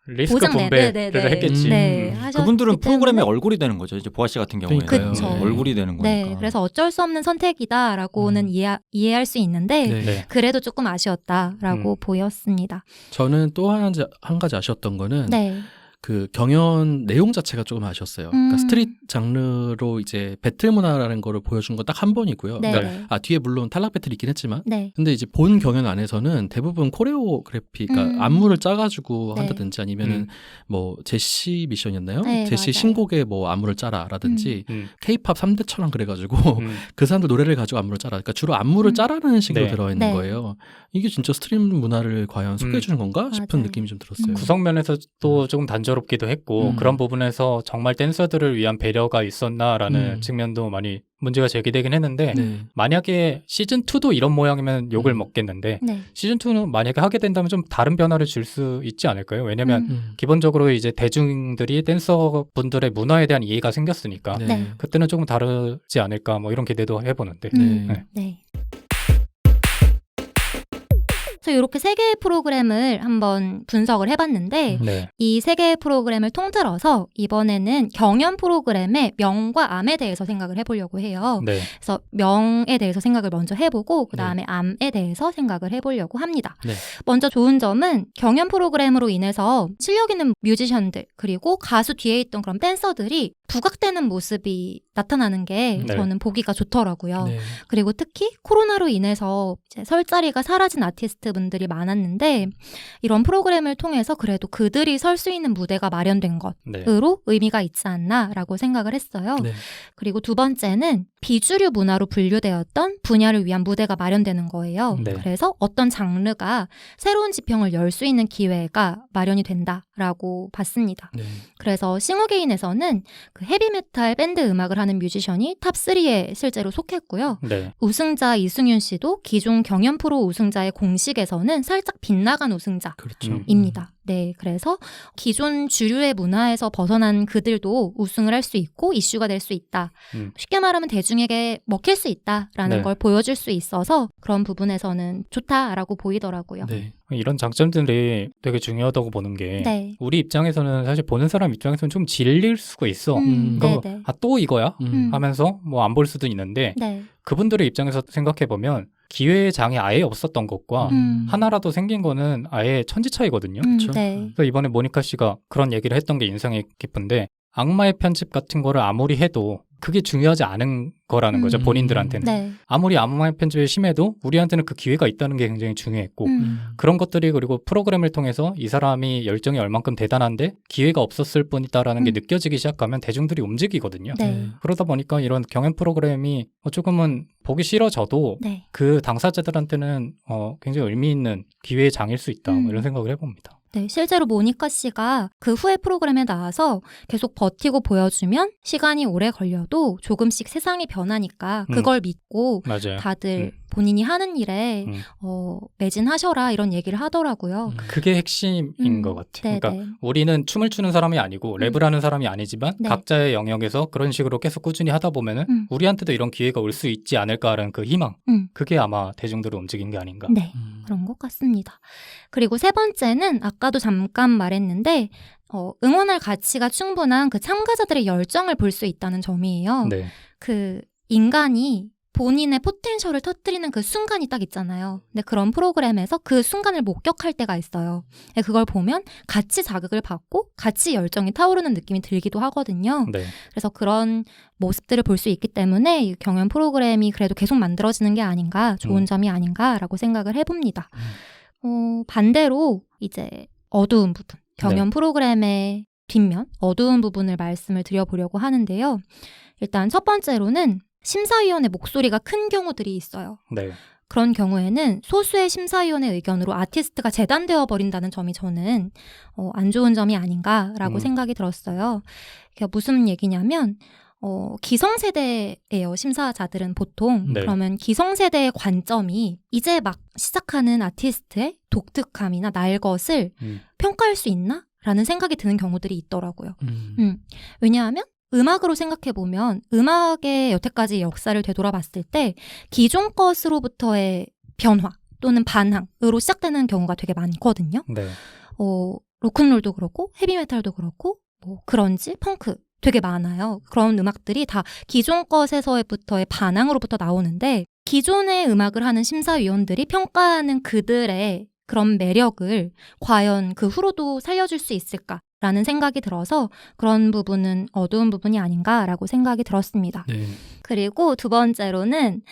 리스크 보장내- 분배를 네네네. 했겠지. 네, 음. 하셨기 그분들은 프로그램의 때문에 얼굴이 되는 거죠. 이제 보아 씨 같은 경우에는 그쵸. 얼굴이 되는 거니까. 네, 그래서 어쩔 수 없는 선택이다라고는 이해할 수 있는데 네. 네. 그래도 조금 아쉬웠다라고 보였습니다. 저는 또 한 가지 아쉬웠던 거는 네, 그 경연 내용 자체가 조금 아쉬웠어요. 그러니까 스트릿 장르로 이제 배틀 문화라는 거를 보여준 건 딱 한 번이고요. 네, 그러니까 뒤에 물론 탈락 배틀이 있긴 했지만 네, 근데 이제 본 경연 안에서는 대부분 코레오그래피, 그러니까 안무를 짜가지고 네. 한다든지 아니면은 뭐 제시 미션이었나요? 네, 제시 맞아요. 신곡에 뭐 안무를 짜라라든지 음. K-팝 3대 천왕 그래가지고 음. 그 사람들 노래를 가지고 안무를 짜라. 그러니까 주로 안무를 짜라는 식으로 네. 들어있는 네. 거예요. 이게 진짜 스트림 문화를 과연 소개해 주는 건가 싶은 맞아요. 느낌이 좀 들었어요. 구성면에서 또 조금 단조롭기도 했고 그런 부분에서 정말 댄서들을 위한 배려가 있었나라는 측면도 많이 문제가 제기되긴 했는데 네. 만약에 시즌2도 이런 모양이면 욕을 먹겠는데 네, 시즌2는 만약에 하게 된다면 좀 다른 변화를 줄 수 있지 않을까요? 왜냐면 기본적으로 이제 대중들이 댄서분들의 문화에 대한 이해가 생겼으니까 네. 네. 그때는 조금 다르지 않을까 뭐 이런 기대도 해보는데 네. 네. 그래서 이렇게 세 개의 프로그램을 한번 분석을 해봤는데 네. 이 세 개의 프로그램을 통틀어서 이번에는 경연 프로그램의 명과 암에 대해서 생각을 해보려고 해요. 네. 그래서 명에 대해서 생각을 먼저 해보고 그 다음에 암에 대해서 생각을 해보려고 합니다. 네. 먼저 좋은 점은 경연 프로그램으로 인해서 실력 있는 뮤지션들 그리고 가수 뒤에 있던 그런 댄서들이 부각되는 모습이 나타나는 게 네. 저는 보기가 좋더라고요. 네. 그리고 특히 코로나로 인해서 이제 설 자리가 사라진 아티스트 분들이 많았는데 이런 프로그램을 통해서 그래도 그들이 설 수 있는 무대가 마련된 네. 것으로 의미가 있지 않나라고 생각을 했어요. 네. 그리고 두 번째는 비주류 문화로 분류되었던 분야를 위한 무대가 마련되는 거예요. 네. 그래서 어떤 장르가 새로운 지평을 열 수 있는 기회가 마련이 된다라고 봤습니다. 네. 그래서 싱어게인에서는 그 헤비메탈 밴드 음악을 하는 뮤지션이 탑3에 실제로 속했고요. 네. 우승자 이승윤 씨도 기존 경연 프로 우승자의 공식에서는 살짝 빗나간 우승자입니다. 그렇죠. 음. 네, 그래서 기존 주류의 문화에서 벗어난 그들도 우승을 할 수 있고 이슈가 될 수 있다. 쉽게 말하면 대중에게 먹힐 수 있다라는 네. 걸 보여줄 수 있어서 그런 부분에서는 좋다라고 보이더라고요. 네. 이런 장점들이 되게 중요하다고 보는 게 네. 우리 입장에서는 사실 보는 사람 입장에서는 좀 질릴 수가 있어. 네, 그럼 네. 아, 또 이거야? 음. 하면서 뭐 안 볼 수도 있는데 네. 그분들의 입장에서 생각해 보면 기회의 장이 아예 없었던 것과 하나라도 생긴 거는 아예 천지 차이거든요. 그쵸? 네. 그래서 이번에 모니카 씨가 그런 얘기를 했던 게 인상이 깊은데 악마의 편집 같은 거를 아무리 해도 그게 중요하지 않은 거라는 거죠. 본인들한테는. 네. 아무리 악마의 편집이 심해도 우리한테는 그 기회가 있다는 게 굉장히 중요했고 그런 것들이 그리고 프로그램을 통해서 이 사람이 열정이 얼만큼 대단한데 기회가 없었을 뿐이다라는 게 느껴지기 시작하면 대중들이 움직이거든요. 네. 그러다 보니까 이런 경연 프로그램이 조금은 보기 싫어져도 네. 그 당사자들한테는 굉장히 의미 있는 기회의 장일 수 있다 뭐 이런 생각을 해봅니다. 네, 실제로 모니카 씨가 그 후에 프로그램에 나와서 계속 버티고 보여주면 시간이 오래 걸려도 조금씩 세상이 변하니까 그걸 믿고 맞아요. 다들 본인이 하는 일에 매진하셔라 이런 얘기를 하더라고요. 그게 핵심인 것 같아요. 네, 그러니까 네. 우리는 춤을 추는 사람이 아니고 랩을 하는 사람이 아니지만 네. 각자의 영역에서 그런 식으로 계속 꾸준히 하다 보면은 우리한테도 이런 기회가 올 수 있지 않을까라는 그 희망. 그게 아마 대중들을 움직인 게 아닌가. 네, 그런 것 같습니다. 그리고 세 번째는 아까도 잠깐 말했는데 응원할 가치가 충분한 그 참가자들의 열정을 볼 수 있다는 점이에요. 네. 그 인간이 본인의 포텐셜을 터뜨리는 그 순간이 딱 있잖아요. 근데 그런 프로그램에서 그 순간을 목격할 때가 있어요. 그걸 보면 같이 자극을 받고 같이 열정이 타오르는 느낌이 들기도 하거든요. 네. 그래서 그런 모습들을 볼 수 있기 때문에 이 경연 프로그램이 그래도 계속 만들어지는 게 아닌가, 좋은 점이 아닌가라고 생각을 해봅니다. 반대로 이제 어두운 부분, 경연 프로그램의 뒷면, 어두운 부분을 말씀을 드려보려고 하는데요. 일단 첫 번째로는 심사위원의 목소리가 큰 경우들이 있어요. 네. 그런 경우에는 소수의 심사위원의 의견으로 아티스트가 재단되어 버린다는 점이 저는 안 좋은 점이 아닌가라고 생각이 들었어요. 그게 무슨 얘기냐면 기성세대예요. 심사자들은 보통. 네. 그러면 기성세대의 관점이 이제 막 시작하는 아티스트의 독특함이나 날 것을 평가할 수 있나? 라는 생각이 드는 경우들이 있더라고요. 왜냐하면 음악으로 생각해보면 음악의 여태까지 역사를 되돌아봤을 때 기존 것으로부터의 변화 또는 반항으로 시작되는 경우가 되게 많거든요. 네. 로큰롤도 그렇고 헤비메탈도 그렇고 뭐 그런지 펑크 되게 많아요. 그런 음악들이 다 기존 것에서부터의 반항으로부터 나오는데 기존의 음악을 하는 심사위원들이 평가하는 그들의 그런 매력을 과연 그 후로도 살려줄 수 있을까라는 생각이 들어서 그런 부분은 어두운 부분이 아닌가라고 생각이 들었습니다. 네. 그리고 두 번째로는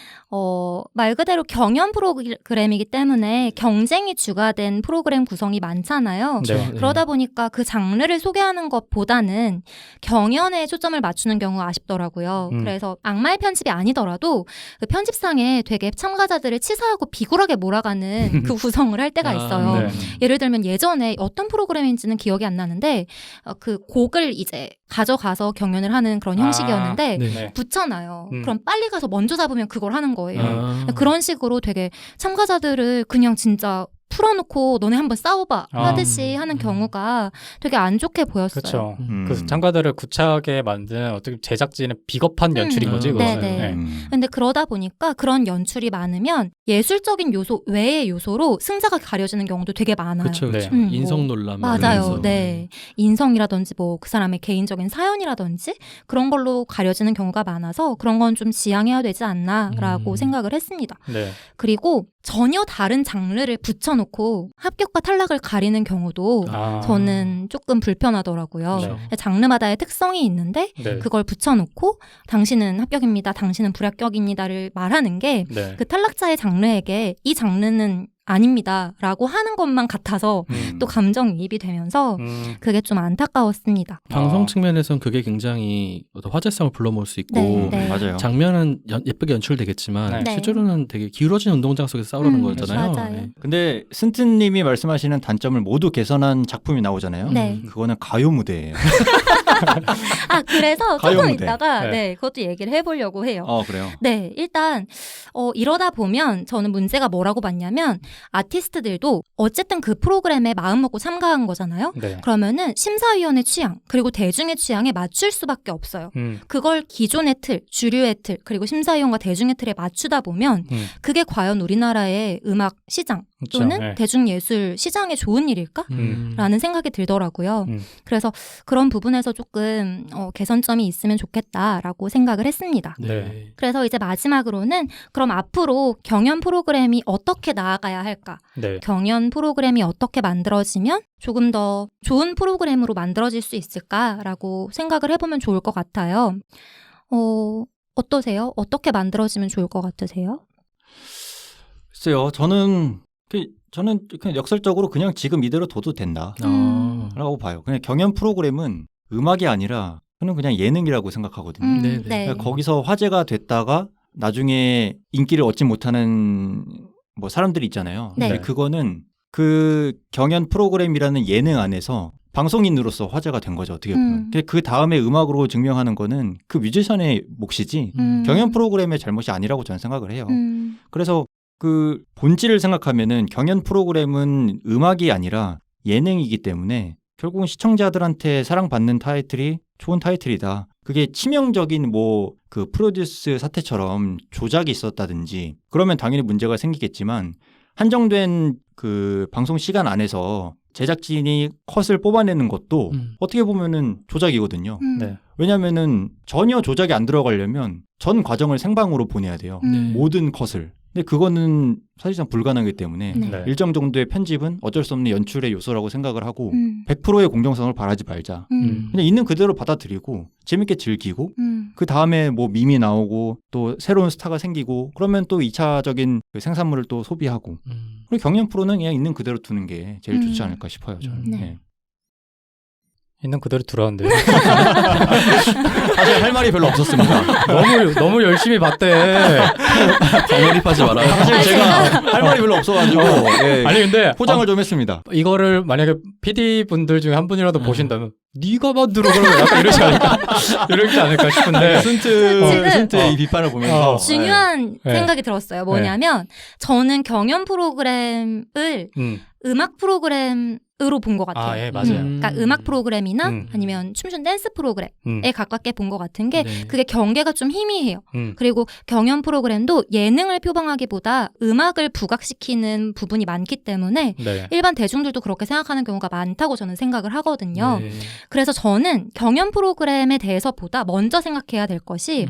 말 그대로 경연 프로그램이기 때문에 경쟁이 주가 된 프로그램 구성이 많잖아요. 네. 그러다 보니까 그 장르를 소개하는 것보다는 경연에 초점을 맞추는 경우가 아쉽더라고요. 그래서 악마의 편집이 아니더라도 그 편집상에 되게 참가자들을 치사하고 비굴하게 몰아가는 그 구성을 할 때가 있어요. 네. 예를 들면 예전에 어떤 프로그램인지는 기억이 안 나는데 그 곡을 이제 가져가서 경연을 하는 그런 형식이었는데 네. 붙여놔요. 그럼 빨리 가서 먼저 잡으면 그걸 하는 거예요. 아. 그런 식으로 되게 참가자들을 그냥 진짜 풀어놓고 너네 한번 싸워봐 하듯이 하는 경우가 되게 안 좋게 보였어요. 그렇죠. 그 참가들을 구차하게 만든 어떻게 제작진의 비겁한 연출인 거지. 그거는. 네네. 근데 그러다 보니까 그런 연출이 많으면 예술적인 요소 외의 요소로 승자가 가려지는 경우도 되게 많아요. 그렇죠. 네. 인성 논란 맞아요. 네. 인성이라든지 뭐 그 사람의 개인적인 사연이라든지 그런 걸로 가려지는 경우가 많아서 그런 건 좀 지양해야 되지 않나라고 생각을 했습니다. 네. 그리고 전혀 다른 장르를 붙여놓고 합격과 탈락을 가리는 경우도 저는 조금 불편하더라고요. 네. 장르마다의 특성이 있는데 네. 그걸 붙여놓고 당신은 합격입니다, 당신은 불합격입니다를 말하는 게 네. 그 탈락자의 장르에게 이 장르는 아닙니다 라고 하는 것만 같아서 또 감정이입이 되면서 그게 좀 안타까웠습니다. 방송 측면에서는 그게 굉장히 어떤 화제성을 불러모을 수 있고 네, 네. 맞아요. 장면은 예쁘게 연출되겠지만 네. 실제로는 되게 기울어진 운동장 속에서 싸우는 거잖아요. 맞아요. 네. 근데 승트님이 말씀하시는 단점을 모두 개선한 작품이 나오잖아요. 네. 그거는 가요 무대예요. 그래서 가요 조금 무대. 있다가 네. 그것도 얘기를 해보려고 해요. 그래요. 네, 일단 이러다 보면 저는 문제가 뭐라고 봤냐면 아티스트들도 어쨌든 그 프로그램에 마음 먹고 참가한 거잖아요. 네. 그러면은 심사위원의 취향 그리고 대중의 취향에 맞출 수밖에 없어요. 그걸 기존의 틀, 주류의 틀, 그리고 심사위원과 대중의 틀에 맞추다 보면 그게 과연 우리나라의 음악 시장 그쵸, 또는 네. 대중예술 시장에 좋은 일일까? 라는 생각이 들더라고요. 그래서 그런 부분에서 조금 개선점이 있으면 좋겠다라고 생각을 했습니다. 네. 그래서 이제 마지막으로는 그럼 앞으로 경연 프로그램이 어떻게 나아가야 할까? 네. 경연 프로그램이 어떻게 만들어지면 조금 더 좋은 프로그램으로 만들어질 수 있을까라고 생각을 해보면 좋을 것 같아요. 어떠세요? 어떻게 만들어지면 좋을 것 같으세요? 글쎄요. 저는 그냥 역설적으로 그냥 지금 이대로 둬도 된다라고 봐요. 그냥 경연 프로그램은 음악이 아니라 저는 그냥 예능이라고 생각하거든요. 네. 그러니까 거기서 화제가 됐다가 나중에 인기를 얻지 못하는 뭐 사람들이 있잖아요. 네. 근데 그거는 그 경연 프로그램이라는 예능 안에서 방송인으로서 화제가 된 거죠. 어떻게 보면. 그 다음에 음악으로 증명하는 거는 그 뮤지션의 몫이지 경연 프로그램의 잘못이 아니라고 저는 생각을 해요. 그래서 그 본질을 생각하면은 경연 프로그램은 음악이 아니라 예능이기 때문에 결국은 시청자들한테 사랑받는 타이틀이 좋은 타이틀이다. 그게 치명적인 뭐 그 프로듀스 사태처럼 조작이 있었다든지 그러면 당연히 문제가 생기겠지만 한정된 그 방송 시간 안에서 제작진이 컷을 뽑아내는 것도 어떻게 보면은 조작이거든요. 네. 왜냐면은 전혀 조작이 안 들어가려면 전 과정을 생방으로 보내야 돼요. 모든 컷을. 근데 그거는 사실상 불가능하기 때문에 네. 네. 일정 정도의 편집은 어쩔 수 없는 연출의 요소라고 생각을 하고 100%의 공정성을 바라지 말자. 그냥 있는 그대로 받아들이고 재밌게 즐기고 그 다음에 뭐 밈이 나오고 또 새로운 스타가 생기고 그러면 또 2차적인 그 생산물을 또 소비하고 그리고 경연 프로는 그냥 있는 그대로 두는 게 제일 좋지 않을까 싶어요. 저는. 네. 네. 있는 그대로 들어왔는데 사실 할 말이 별로 없었습니다. 너무 열심히 봤대. 과몰입하지 마라. 사실 제가 할 말이 별로 없어가지고 예, 아니 근데 포장을 좀 했습니다. 이거를 만약에 PD 분들 중에 한 분이라도 보신다면 네가 만들어 그러면 약간 이러지 않을까 싶은데 지금 순트의 이 비판을 보면서 중요한 네. 생각이 들었어요. 뭐냐면 저는 경연 프로그램을 음악 프로그램으로 본 것 같아요. 아, 예, 맞아요. 그러니까 음악 프로그램이나 음. 아니면 춤춘 댄스 프로그램에 가깝게 본 것 같은 게 네. 그게 경계가 좀 희미해요. 그리고 경연 프로그램도 예능을 표방하기보다 음악을 부각시키는 부분이 많기 때문에 네. 일반 대중들도 그렇게 생각하는 경우가 많다고 저는 생각을 하거든요. 네. 그래서 저는 경연 프로그램에 대해서보다 먼저 생각해야 될 것이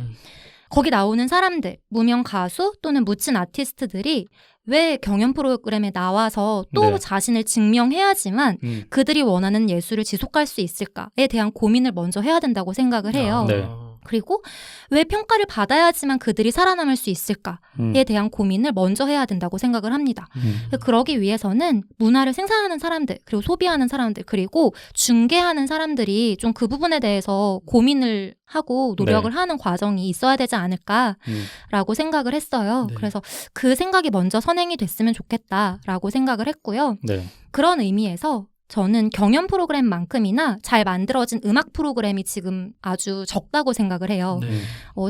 거기 나오는 사람들, 무명 가수 또는 묻힌 아티스트들이 왜 경연 프로그램에 나와서 또 네. 자신을 증명해야지만 그들이 원하는 예술을 지속할 수 있을까에 대한 고민을 먼저 해야 된다고 생각을 해요. 네. 그리고 왜 평가를 받아야지만 그들이 살아남을 수 있을까에 대한 고민을 먼저 해야 된다고 생각을 합니다. 그러기 위해서는 문화를 생산하는 사람들, 그리고 소비하는 사람들, 그리고 중개하는 사람들이 좀 그 부분에 대해서 고민을 하고 노력을 네. 하는 과정이 있어야 되지 않을까라고 생각을 했어요. 네. 그래서 그 생각이 먼저 선행이 됐으면 좋겠다라고 생각을 했고요. 네. 그런 의미에서 저는 경연 프로그램만큼이나 잘 만들어진 음악 프로그램이 지금 아주 적다고 생각을 해요. 네.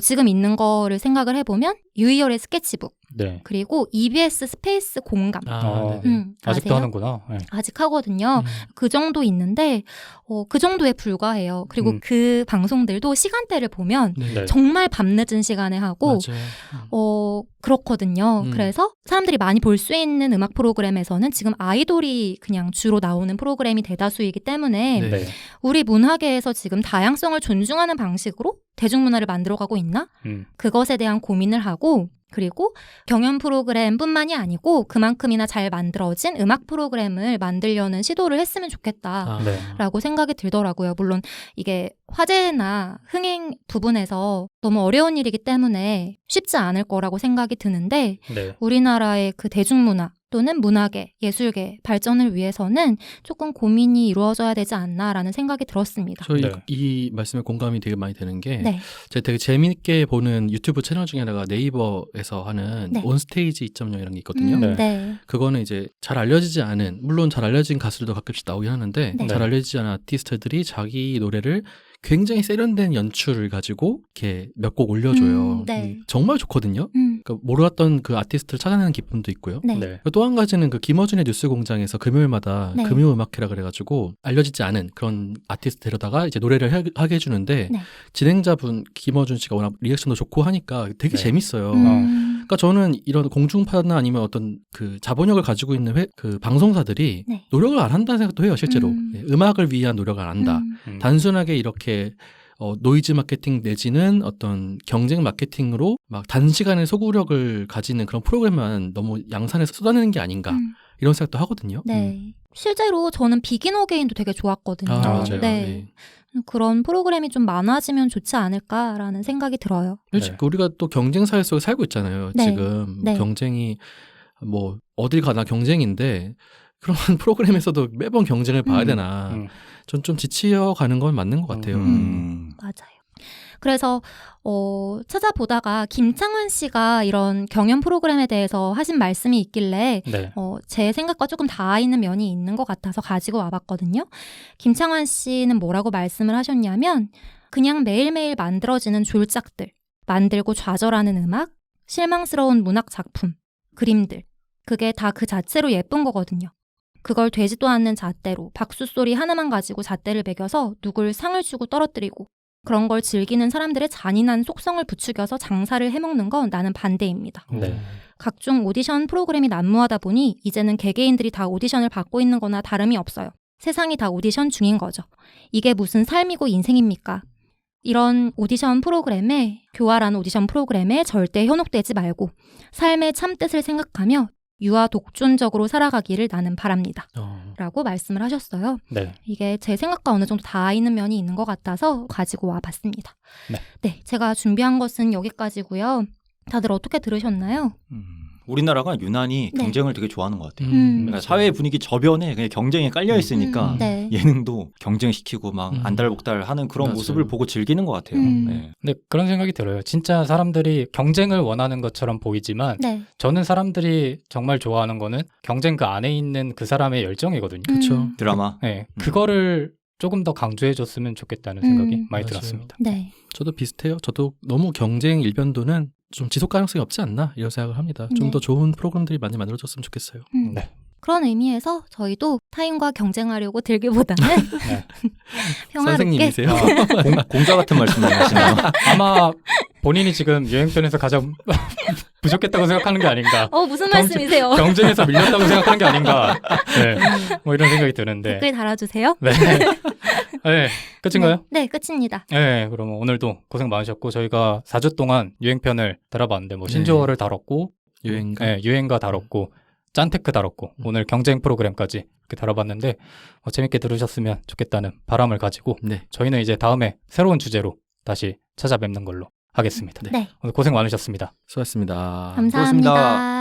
지금 있는 거를 생각을 해보면 유희열의 스케치북, 네. 그리고 EBS 스페이스 공감. 네네. 아직도 아세요? 하는구나. 네. 아직 하거든요. 그 정도 있는데 그 정도에 불과해요. 그리고 그 방송들도 시간대를 보면 네. 정말 밤늦은 시간에 하고 맞아요. 그렇거든요. 그래서 사람들이 많이 볼 수 있는 음악 프로그램에서는 지금 아이돌이 그냥 주로 나오는 프로그램이 대다수이기 때문에 네. 네. 우리 문화계에서 지금 다양성을 존중하는 방식으로 대중문화를 만들어가고 있나? 그것에 대한 고민을 하고 그리고 경연 프로그램뿐만이 아니고 그만큼이나 잘 만들어진 음악 프로그램을 만들려는 시도를 했으면 좋겠다라고 생각이 들더라고요. 물론 이게 화제나 흥행 부분에서 너무 어려운 일이기 때문에 쉽지 않을 거라고 생각이 드는데 네. 우리나라의 그 대중문화 또는 문화계, 예술계 발전을 위해서는 조금 고민이 이루어져야 되지 않나라는 생각이 들었습니다. 저희 네. 이 말씀에 공감이 되게 많이 되는 게 네. 제가 되게 재밌게 보는 유튜브 채널 중에 하나가 네이버에서 하는 네. 온스테이지 2.0이라는 게 있거든요. 네. 네. 그거는 이제 잘 알려지지 않은, 물론 잘 알려진 가수들도 가끔씩 나오긴 하는데 네. 잘 알려지지 않은 아티스트들이 자기 노래를 굉장히 세련된 연출을 가지고 이렇게 몇 곡 올려줘요. 네. 정말 좋거든요. 그러니까 몰랐던 그 아티스트를 찾아내는 기쁨도 있고요. 네. 네. 또 한 가지는 그 김어준의 뉴스공장에서 금요일마다 네. 금요음악회라 그래가지고 알려지지 않은 그런 아티스트 데려다가 이제 노래를 하게 해주는데 네. 진행자분 김어준 씨가 워낙 리액션도 좋고 하니까 되게 네. 재밌어요. 음. 그러니까 저는 이런 공중파나 아니면 어떤 그 자본력을 가지고 있는 그 방송사들이 네. 노력을 안 한다는 생각도 해요, 실제로. 음악을 위한 노력을 안 한다. 단순하게 이렇게 노이즈 마케팅 내지는 어떤 경쟁 마케팅으로 막 단시간에 소구력을 가지는 그런 프로그램만 너무 양산해서 쏟아내는 게 아닌가 이런 생각도 하거든요. 네. 실제로 저는 비긴 어게인도 되게 좋았거든요. 맞아요. 네. 그런 프로그램이 좀 많아지면 좋지 않을까라는 생각이 들어요. 네. 우리가 또 경쟁 사회 속에 살고 있잖아요. 네. 지금 네. 경쟁이 뭐 어딜 가나 경쟁인데 그런 프로그램에서도 매번 경쟁을 봐야 되나. 전 좀 지치어가는 건 맞는 것 같아요. 맞아요. 그래서 찾아보다가 김창완 씨가 이런 경연 프로그램에 대해서 하신 말씀이 있길래 네. 제 생각과 조금 닿아 있는 면이 있는 것 같아서 가지고 와봤거든요. 김창완 씨는 뭐라고 말씀을 하셨냐면 그냥 매일매일 만들어지는 졸작들, 만들고 좌절하는 음악, 실망스러운 문학 작품, 그림들 그게 다 그 자체로 예쁜 거거든요. 그걸 되지도 않는 잣대로 박수 소리 하나만 가지고 잣대를 매겨서 누굴 상을 주고 떨어뜨리고 그런 걸 즐기는 사람들의 잔인한 속성을 부추겨서 장사를 해먹는 건 나는 반대입니다. 네. 각종 오디션 프로그램이 난무하다 보니 이제는 개개인들이 다 오디션을 받고 있는 거나 다름이 없어요. 세상이 다 오디션 중인 거죠. 이게 무슨 삶이고 인생입니까? 이런 오디션 프로그램에, 교활한 오디션 프로그램에 절대 현혹되지 말고 삶의 참뜻을 생각하며 유아 독존적으로 살아가기를 나는 바랍니다. 라고 말씀을 하셨어요. 네. 이게 제 생각과 어느 정도 닿아 있는 면이 있는 것 같아서 가지고 와봤습니다. 네. 제가 준비한 것은 여기까지고요. 다들 어떻게 들으셨나요? 우리나라가 유난히 네. 경쟁을 되게 좋아하는 것 같아요. 음. 그러니까 사회 분위기 저변에 그냥 경쟁이 깔려 있으니까 네. 예능도 경쟁시키고 막 안달복달 하는 그런 맞아요. 모습을 보고 즐기는 것 같아요. 네. 근데 그런 생각이 들어요. 진짜 사람들이 경쟁을 원하는 것처럼 보이지만 네. 저는 사람들이 정말 좋아하는 거는 경쟁 그 안에 있는 그 사람의 열정이거든요. 그렇죠. 드라마. 네. 그거를 조금 더 강조해줬으면 좋겠다는 생각이 많이 맞아요. 들었습니다. 네. 저도 비슷해요. 저도 너무 경쟁 일변도는 좀 지속 가능성이 없지 않나 이런 생각을 합니다. 좀 네. 더 좋은 프로그램들이 많이 만들어졌으면 좋겠어요. 네. 그런 의미에서 저희도 타인과 경쟁하려고 들기보다는 네. 평화롭게 선생님이세요? 공자 같은 말씀 많이 하시나요? 아마 본인이 지금 유행편에서 가장 부족했다고 생각하는 게 아닌가. 무슨 말씀이세요? 경쟁에서 밀렸다고 생각하는 게 아닌가. 네. 뭐 이런 생각이 드는데. 댓글 달아주세요. 네. 네. 끝인가요? 네, 끝입니다. 네. 그럼 오늘도 고생 많으셨고 저희가 4주 동안 유행편을 다뤄봤는데 뭐 신조어를 다뤘고 유행가. 네, 유행가 다뤘고 짠테크 다뤘고 오늘 경쟁 프로그램까지 이렇게 다뤄봤는데 재밌게 들으셨으면 좋겠다는 바람을 가지고 네. 저희는 이제 다음에 새로운 주제로 다시 찾아뵙는 걸로 하겠습니다. 네. 오늘 고생 많으셨습니다. 수고하셨습니다. 감사합니다. 고맙습니다.